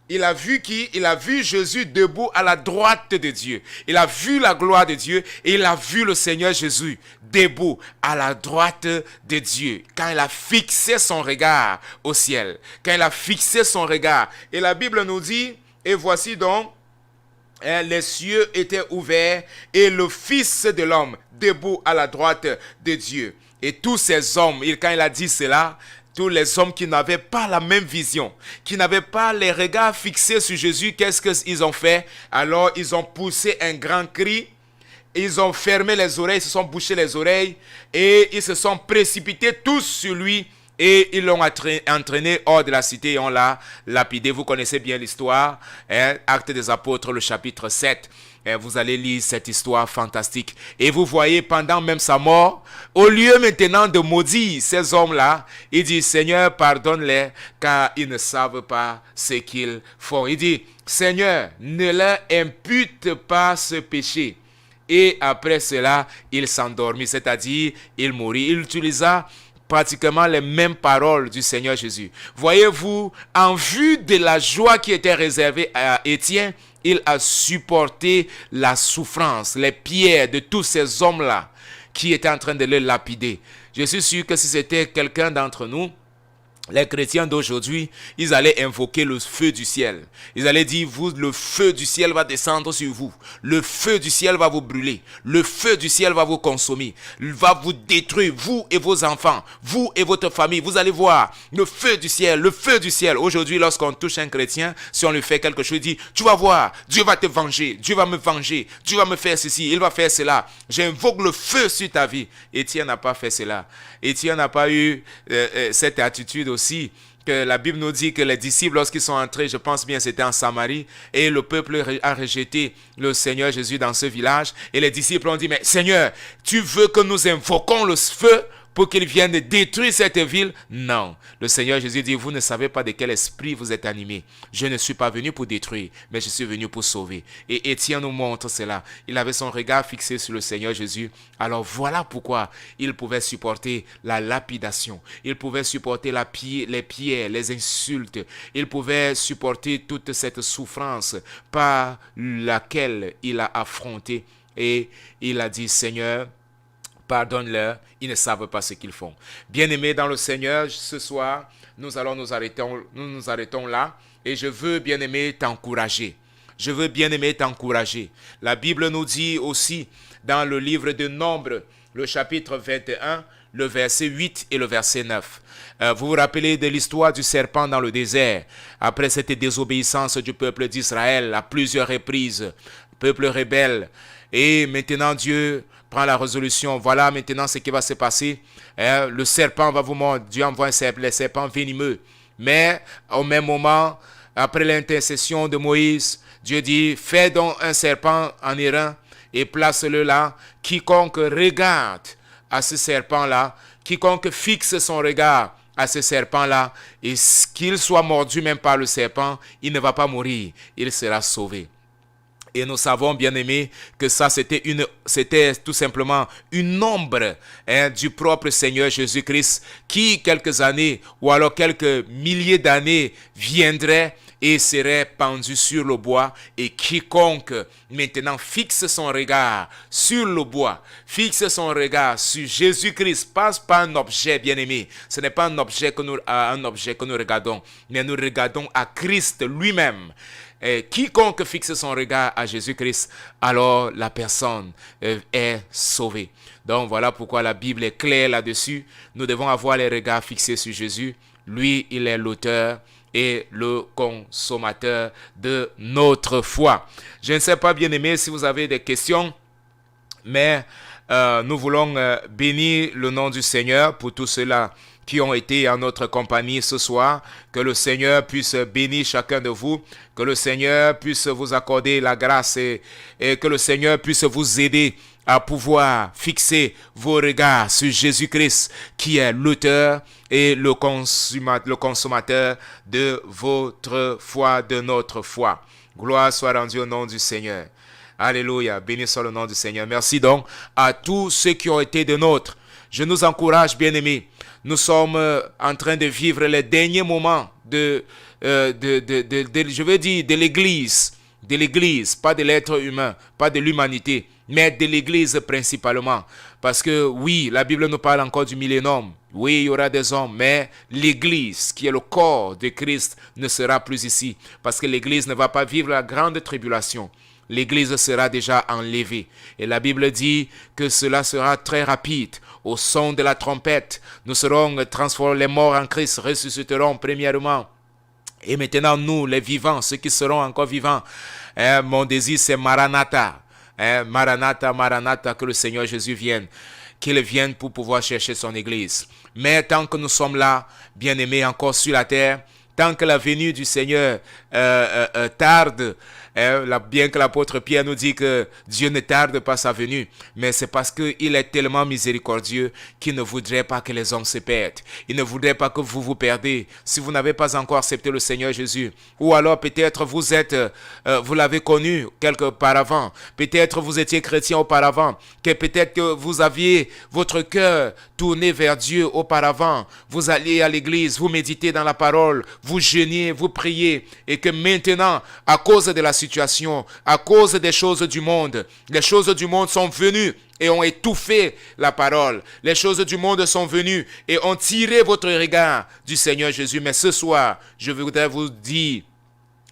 il a vu qui? Il a vu Jésus debout à la droite de Dieu. Il a vu la gloire de Dieu et il a vu le Seigneur Jésus debout à la droite de Dieu. Quand il a fixé son regard au ciel. Quand il a fixé son regard. Et la Bible nous dit, et voici donc, les cieux étaient ouverts et le Fils de l'homme debout à la droite de Dieu. Et tous ces hommes, quand il a dit cela, tous les hommes qui n'avaient pas la même vision, qui n'avaient pas les regards fixés sur Jésus, qu'est-ce qu'ils ont fait? Alors ils ont poussé un grand cri, ils ont fermé les oreilles, ils se sont bouchés les oreilles et ils se sont précipités tous sur lui et ils l'ont entraîné hors de la cité et on l'a lapidé. Vous connaissez bien l'histoire, Actes des Apôtres, le chapitre 7. Vous allez lire cette histoire fantastique. Et vous voyez, pendant même sa mort, au lieu maintenant de maudire ces hommes-là, il dit, Seigneur, pardonne-les, car ils ne savent pas ce qu'ils font. Il dit, Seigneur, ne leur impute pas ce péché. Et après cela, il s'endormit, c'est-à-dire, il mourut. Il utilisa pratiquement les mêmes paroles du Seigneur Jésus. Voyez-vous, en vue de la joie qui était réservée à Étienne, il a supporté la souffrance, les pierres de tous ces hommes-là qui étaient en train de le lapider. Je suis sûr que si c'était quelqu'un d'entre nous, Les chrétiens d'aujourd'hui, ils allaient invoquer le feu du ciel. Ils allaient dire, vous, le feu du ciel va descendre sur vous. Le feu du ciel va vous brûler. Le feu du ciel va vous consommer. Il va vous détruire, vous et vos enfants, vous et votre famille. Vous allez voir le feu du ciel, le feu du ciel. Aujourd'hui, lorsqu'on touche un chrétien, si on lui fait quelque chose, il dit, tu vas voir, Dieu va te venger, Dieu va me venger, Dieu va me faire ceci, il va faire cela. J'invoque le feu sur ta vie. Étienne n'a pas fait cela. Étienne n'a pas eu cette attitude aussi, que la Bible nous dit que les disciples, lorsqu'ils sont entrés, je pense bien c'était en Samarie, et le peuple a rejeté le Seigneur Jésus dans ce village, et les disciples ont dit, mais Seigneur, tu veux que nous invoquons le feu pour qu'il vienne détruire cette ville? Non. Le Seigneur Jésus dit, vous ne savez pas de quel esprit vous êtes animés. Je ne suis pas venu pour détruire, mais je suis venu pour sauver. Et Étienne nous montre cela. Il avait son regard fixé sur le Seigneur Jésus. Alors voilà pourquoi il pouvait supporter la lapidation. Il pouvait supporter les pierres, les insultes. Il pouvait supporter toute cette souffrance par laquelle il a affronté. Et il a dit, Seigneur, pardonne-leur, ils ne savent pas ce qu'ils font. Bien-aimés dans le Seigneur, ce soir, nous nous arrêtons là. Et je veux, bien-aimé, t'encourager. Je veux, bien-aimé, t'encourager. La Bible nous dit aussi, dans le livre de Nombres, le chapitre 21, le verset 8 et le verset 9. Vous vous rappelez de l'histoire du serpent dans le désert. Après cette désobéissance du peuple d'Israël à plusieurs reprises, peuple rebelle. Et maintenant, Dieu prend la résolution. Voilà maintenant ce qui va se passer. Le serpent va vous mordre. Dieu envoie les serpents venimeux. Mais au même moment, après l'intercession de Moïse, Dieu dit, fais donc un serpent en airain et place-le là. Quiconque regarde à ce serpent-là, quiconque fixe son regard à ce serpent-là, et qu'il soit mordu même par le serpent, il ne va pas mourir, il sera sauvé. Et nous savons, bien aimés, que ça c'était tout simplement une ombre du propre Seigneur Jésus-Christ qui, quelques années ou alors quelques milliers d'années, viendrait et serait pendu sur le bois. Et quiconque maintenant fixe son regard sur le bois, fixe son regard sur Jésus-Christ, passe pas un objet, bien aimé. Ce n'est pas un objet que nous regardons, mais nous regardons à Christ lui-même. Et quiconque fixe son regard à Jésus-Christ, alors la personne est sauvée. Donc voilà pourquoi la Bible est claire là-dessus. Nous devons avoir les regards fixés sur Jésus. Lui, il est l'auteur et le consommateur de notre foi. Je ne sais pas, bien aimé, si vous avez des questions, mais nous voulons bénir le nom du Seigneur pour tous ceux-là qui ont été en notre compagnie ce soir. Que le Seigneur puisse bénir chacun de vous, que le Seigneur puisse vous accorder la grâce et que le Seigneur puisse vous aider à pouvoir fixer vos regards sur Jésus-Christ qui est l'auteur et le consommateur de votre foi, de notre foi. Gloire soit rendue au nom du Seigneur. Alléluia, béni soit le nom du Seigneur. Merci donc à tous ceux qui ont été de nôtres. Je nous encourage, bien-aimés. Nous sommes en train de vivre les derniers moments de l'Église, pas de l'être humain, pas de l'humanité, mais de l'Église principalement. Parce que oui, la Bible nous parle encore du millénium. Oui, il y aura des hommes, mais l'Église, qui est le corps de Christ, ne sera plus ici. Parce que l'Église ne va pas vivre la grande tribulation. L'Église sera déjà enlevée. Et la Bible dit que cela sera très rapide. Au son de la trompette, nous serons transformés, les morts en Christ ressusciteront premièrement. Et maintenant, nous, les vivants, ceux qui seront encore vivants, mon désir c'est Maranatha. Maranatha, Maranatha, que le Seigneur Jésus vienne. Qu'il vienne pour pouvoir chercher son Église. Mais tant que nous sommes là, bien-aimés, encore sur la terre, tant que la venue du Seigneur tarde, bien que l'apôtre Pierre nous dit que Dieu ne tarde pas sa venue, mais c'est parce qu'il est tellement miséricordieux qu'il ne voudrait pas que les hommes se perdent. Il ne voudrait pas que vous vous perdez si vous n'avez pas encore accepté le Seigneur Jésus. Ou alors peut-être vous l'avez connu quelque part avant. Peut-être vous étiez chrétien auparavant. Que peut-être que vous aviez votre cœur tourné vers Dieu auparavant. Vous alliez à l'église, vous méditez dans la parole, vous jeûniez, vous priez. Et que maintenant, à cause de la situation, situation, à cause des choses du monde. Les choses du monde sont venues et ont étouffé la parole. Les choses du monde sont venues et ont tiré votre regard du Seigneur Jésus. Mais ce soir, je voudrais vous dire,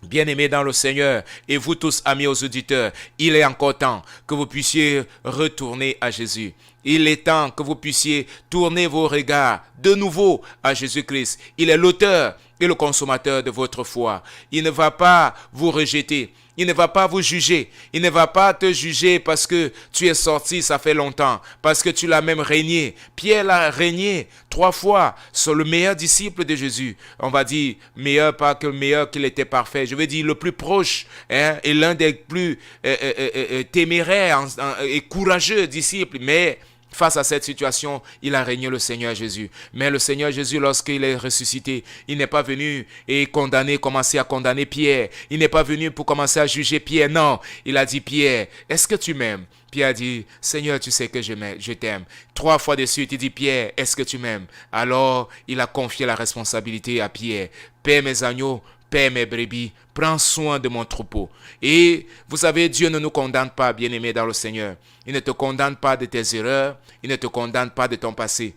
bien-aimés dans le Seigneur, et vous tous, amis aux auditeurs, il est encore temps que vous puissiez retourner à Jésus. Il est temps que vous puissiez tourner vos regards de nouveau à Jésus-Christ. Il est l'auteur et le consommateur de votre foi. Il ne va pas vous rejeter. Il ne va pas vous juger. Il ne va pas te juger parce que tu es sorti, ça fait longtemps. Parce que tu l'as même régné. Pierre l'a régné 3 fois sur le meilleur disciple de Jésus. On va dire meilleur, pas que meilleur qu'il était parfait. Je veux dire le plus proche et l'un des plus téméraires et courageux disciples. Mais face à cette situation, il a régné le Seigneur Jésus. Mais le Seigneur Jésus, lorsqu'il est ressuscité, il n'est pas venu et commencer à condamner Pierre. Il n'est pas venu pour commencer à juger Pierre. Non, il a dit, Pierre, est-ce que tu m'aimes? Pierre a dit, Seigneur, tu sais que je t'aime. 3 fois de suite, il dit, Pierre, est-ce que tu m'aimes? Alors, il a confié la responsabilité à Pierre. Paie mes agneaux, paie mes brebis, prends soin de mon troupeau. Et vous savez, Dieu ne nous condamne pas, bien-aimés dans le Seigneur. Il ne te condamne pas de tes erreurs, il ne te condamne pas de ton passé.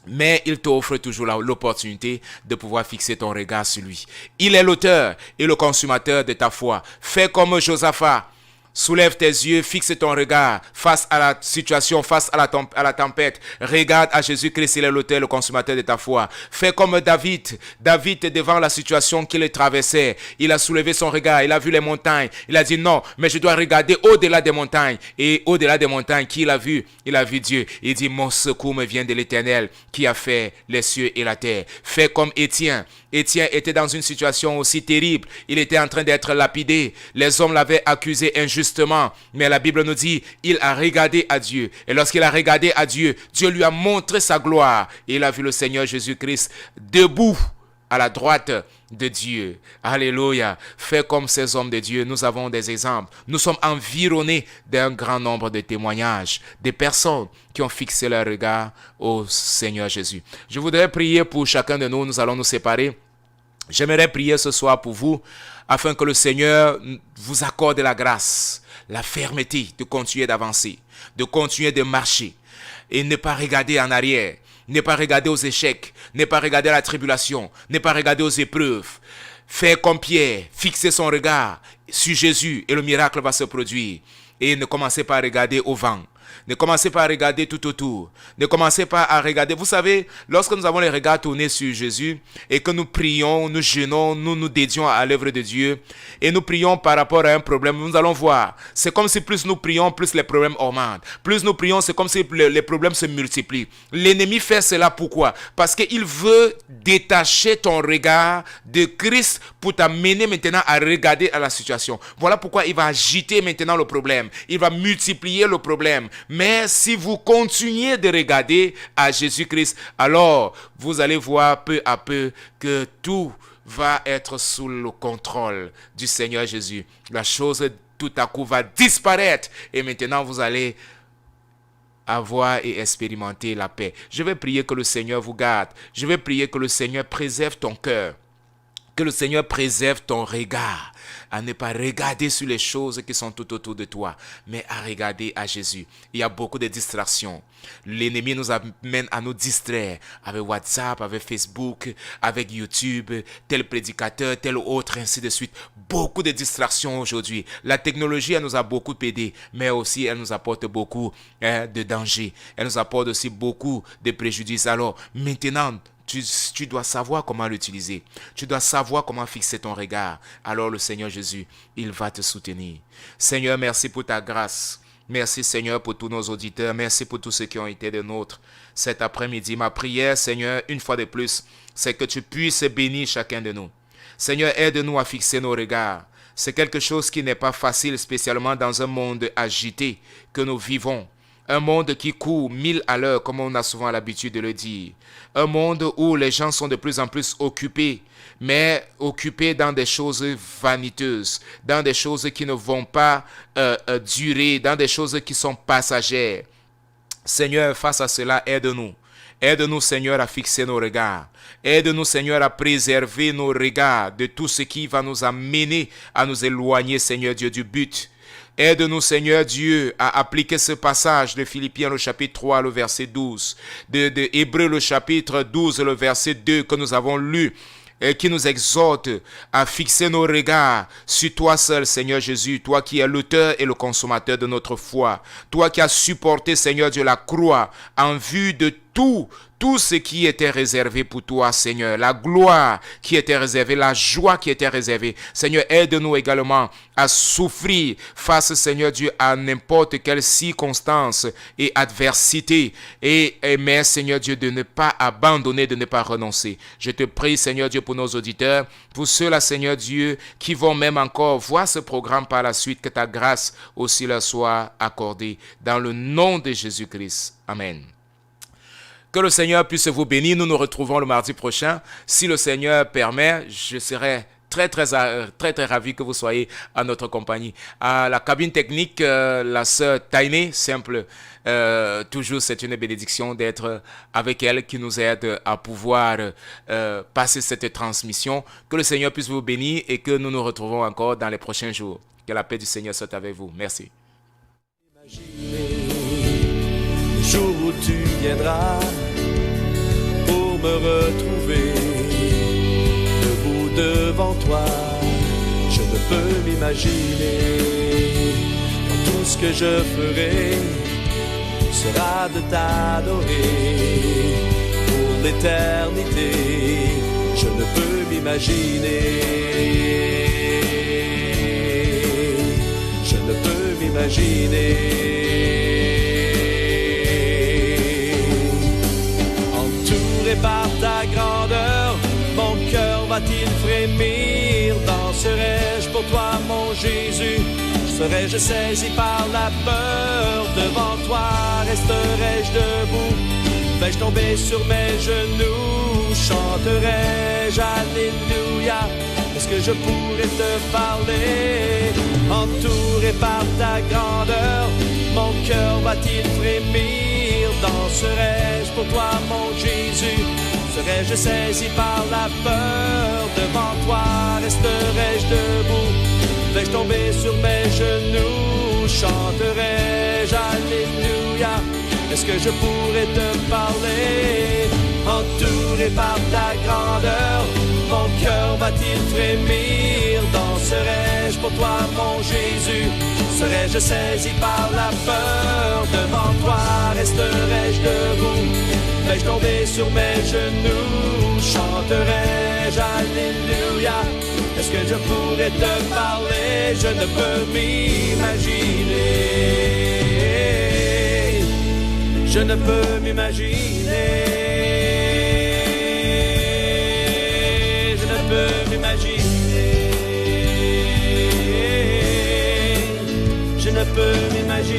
Mais il t'offre toujours l'opportunité de pouvoir fixer ton regard sur lui. Il est l'auteur et le consommateur de ta foi. Fais comme Josaphat. Soulève tes yeux, fixe ton regard face à la situation, face à la tempête. Regarde à Jésus-Christ, il est l'auteur et le consommateur de ta foi. Fais comme David. David, devant la situation qu'il traversait, il a soulevé son regard, il a vu les montagnes. Il a dit non, mais je dois regarder au-delà des montagnes. Et au-delà des montagnes, qui l'a vu? Il a vu Dieu. Il dit, mon secours me vient de l'Éternel qui a fait les cieux et la terre. Fais comme Étienne. Étienne était dans une situation aussi terrible. Il était en train d'être lapidé. Les hommes l'avaient accusé injustement. Mais la Bible nous dit, il a regardé à Dieu. Et lorsqu'il a regardé à Dieu, Dieu lui a montré sa gloire. Et il a vu le Seigneur Jésus-Christ debout à la droite de Dieu. Alléluia. Fais comme ces hommes de Dieu. Nous avons des exemples. Nous sommes environnés d'un grand nombre de témoignages, des personnes qui ont fixé leur regard au Seigneur Jésus. Je voudrais prier pour chacun de nous. Nous allons nous séparer. J'aimerais prier ce soir pour vous, afin que le Seigneur vous accorde la grâce, la fermeté de continuer d'avancer, de continuer de marcher et ne pas regarder en arrière, ne pas regarder aux échecs, ne pas regarder à la tribulation, ne pas regarder aux épreuves. Faire comme Pierre, fixer son regard sur Jésus et le miracle va se produire. Et ne commencez pas à regarder au vent. Ne commencez pas à regarder tout autour. Ne commencez pas à regarder. Vous savez, lorsque nous avons les regards tournés sur Jésus et que nous prions, nous jeûnons, nous dédions à l'œuvre de Dieu et nous prions par rapport à un problème, nous allons voir. C'est comme si plus nous prions, plus les problèmes augmentent. Plus nous prions, c'est comme si les problèmes se multiplient. L'ennemi fait cela pourquoi? Parce qu'il veut détacher ton regard de Christ pour t'amener maintenant à regarder à la situation. Voilà pourquoi il va agiter maintenant le problème. Il va multiplier le problème. Mais si vous continuez de regarder à Jésus-Christ, alors vous allez voir peu à peu que tout va être sous le contrôle du Seigneur Jésus. La chose tout à coup va disparaître et maintenant vous allez avoir et expérimenter la paix. Je vais prier que le Seigneur vous garde. Je vais prier que le Seigneur préserve ton cœur. Que le Seigneur préserve ton regard, à ne pas regarder sur les choses qui sont tout autour de toi, mais à regarder à Jésus. Il y a beaucoup de distractions. L'ennemi nous amène à nous distraire avec WhatsApp, avec Facebook, avec YouTube, tel prédicateur, tel autre, ainsi de suite. Beaucoup de distractions aujourd'hui. La technologie, elle nous a beaucoup aidé, mais aussi elle nous apporte beaucoup de dangers. Elle nous apporte aussi beaucoup de préjudices. Alors, maintenant, tu dois savoir comment l'utiliser. Tu dois savoir comment fixer ton regard. Alors le Seigneur Jésus, il va te soutenir. Seigneur, merci pour ta grâce. Merci Seigneur pour tous nos auditeurs. Merci pour tous ceux qui ont été des nôtres cet après-midi. Ma prière, Seigneur, une fois de plus, c'est que tu puisses bénir chacun de nous. Seigneur, aide-nous à fixer nos regards. C'est quelque chose qui n'est pas facile, spécialement dans un monde agité que nous vivons. Un monde qui court 1000 à l'heure, comme on a souvent l'habitude de le dire. Un monde où les gens sont de plus en plus occupés, mais occupés dans des choses vaniteuses, dans des choses qui ne vont pas durer, dans des choses qui sont passagères. Seigneur, face à cela, aide-nous. Aide-nous, Seigneur, à fixer nos regards. Aide-nous, Seigneur, à préserver nos regards de tout ce qui va nous amener à nous éloigner, Seigneur Dieu, du but. Aide-nous, Seigneur Dieu, à appliquer ce passage de Philippiens, le chapitre 3, le verset 12, de Hébreux, le chapitre 12, le verset 2 que nous avons lu, et qui nous exhorte à fixer nos regards sur toi seul, Seigneur Jésus, toi qui es l'auteur et le consommateur de notre foi, toi qui as supporté, Seigneur Dieu, la croix en vue de tout ce qui était réservé pour toi, Seigneur, la gloire qui était réservée, la joie qui était réservée. Seigneur, aide-nous également à souffrir face, Seigneur Dieu, à n'importe quelle circonstance et adversité. Mais, Seigneur Dieu, de ne pas abandonner, de ne pas renoncer. Je te prie, Seigneur Dieu, pour nos auditeurs, pour ceux-là, Seigneur Dieu, qui vont même encore voir ce programme par la suite, que ta grâce aussi leur soit accordée. Dans le nom de Jésus-Christ. Amen. Que le Seigneur puisse vous bénir. Nous nous retrouvons le mardi prochain. Si le Seigneur permet, je serai très ravi que vous soyez à notre compagnie. À la cabine technique, la sœur Tainé, simple. Toujours, c'est une bénédiction d'être avec elle qui nous aide à pouvoir passer cette transmission. Que le Seigneur puisse vous bénir et que nous nous retrouvons encore dans les prochains jours. Que la paix du Seigneur soit avec vous. Merci. Le jour où tu viendras pour me retrouver debout devant toi, je ne peux m'imaginer quand tout ce que je ferai sera de t'adorer pour l'éternité. Je ne peux m'imaginer, je ne peux m'imaginer. Par ta grandeur, mon cœur va-t-il frémir? Danserai-je pour toi, mon Jésus? Serai-je saisi par la peur? Devant toi, resterai-je debout? Vais-je tomber sur mes genoux? Chanterai-je Alléluia? Est-ce que je pourrais te parler? Entouré par ta grandeur, mon cœur va-t-il frémir? Danserai-je pour toi, mon Jésus? Serai-je saisi par la peur? Devant toi, resterai-je debout? Vais-je tomber sur mes genoux? Chanterai-je Alléluia? Est-ce que je pourrais te parler? Entouré par ta grandeur, mon cœur va-t-il frémir? Danserai-je pour toi, mon Jésus? Serai-je saisi par la peur? Devant toi, resterai-je debout? Vais-je tomber sur mes genoux? Chanterai-je Alléluia? Est-ce que je pourrais te parler? Je ne peux m'imaginer. Je ne peux m'imaginer. Je ne peux m'imaginer. Je ne peux m'imaginer.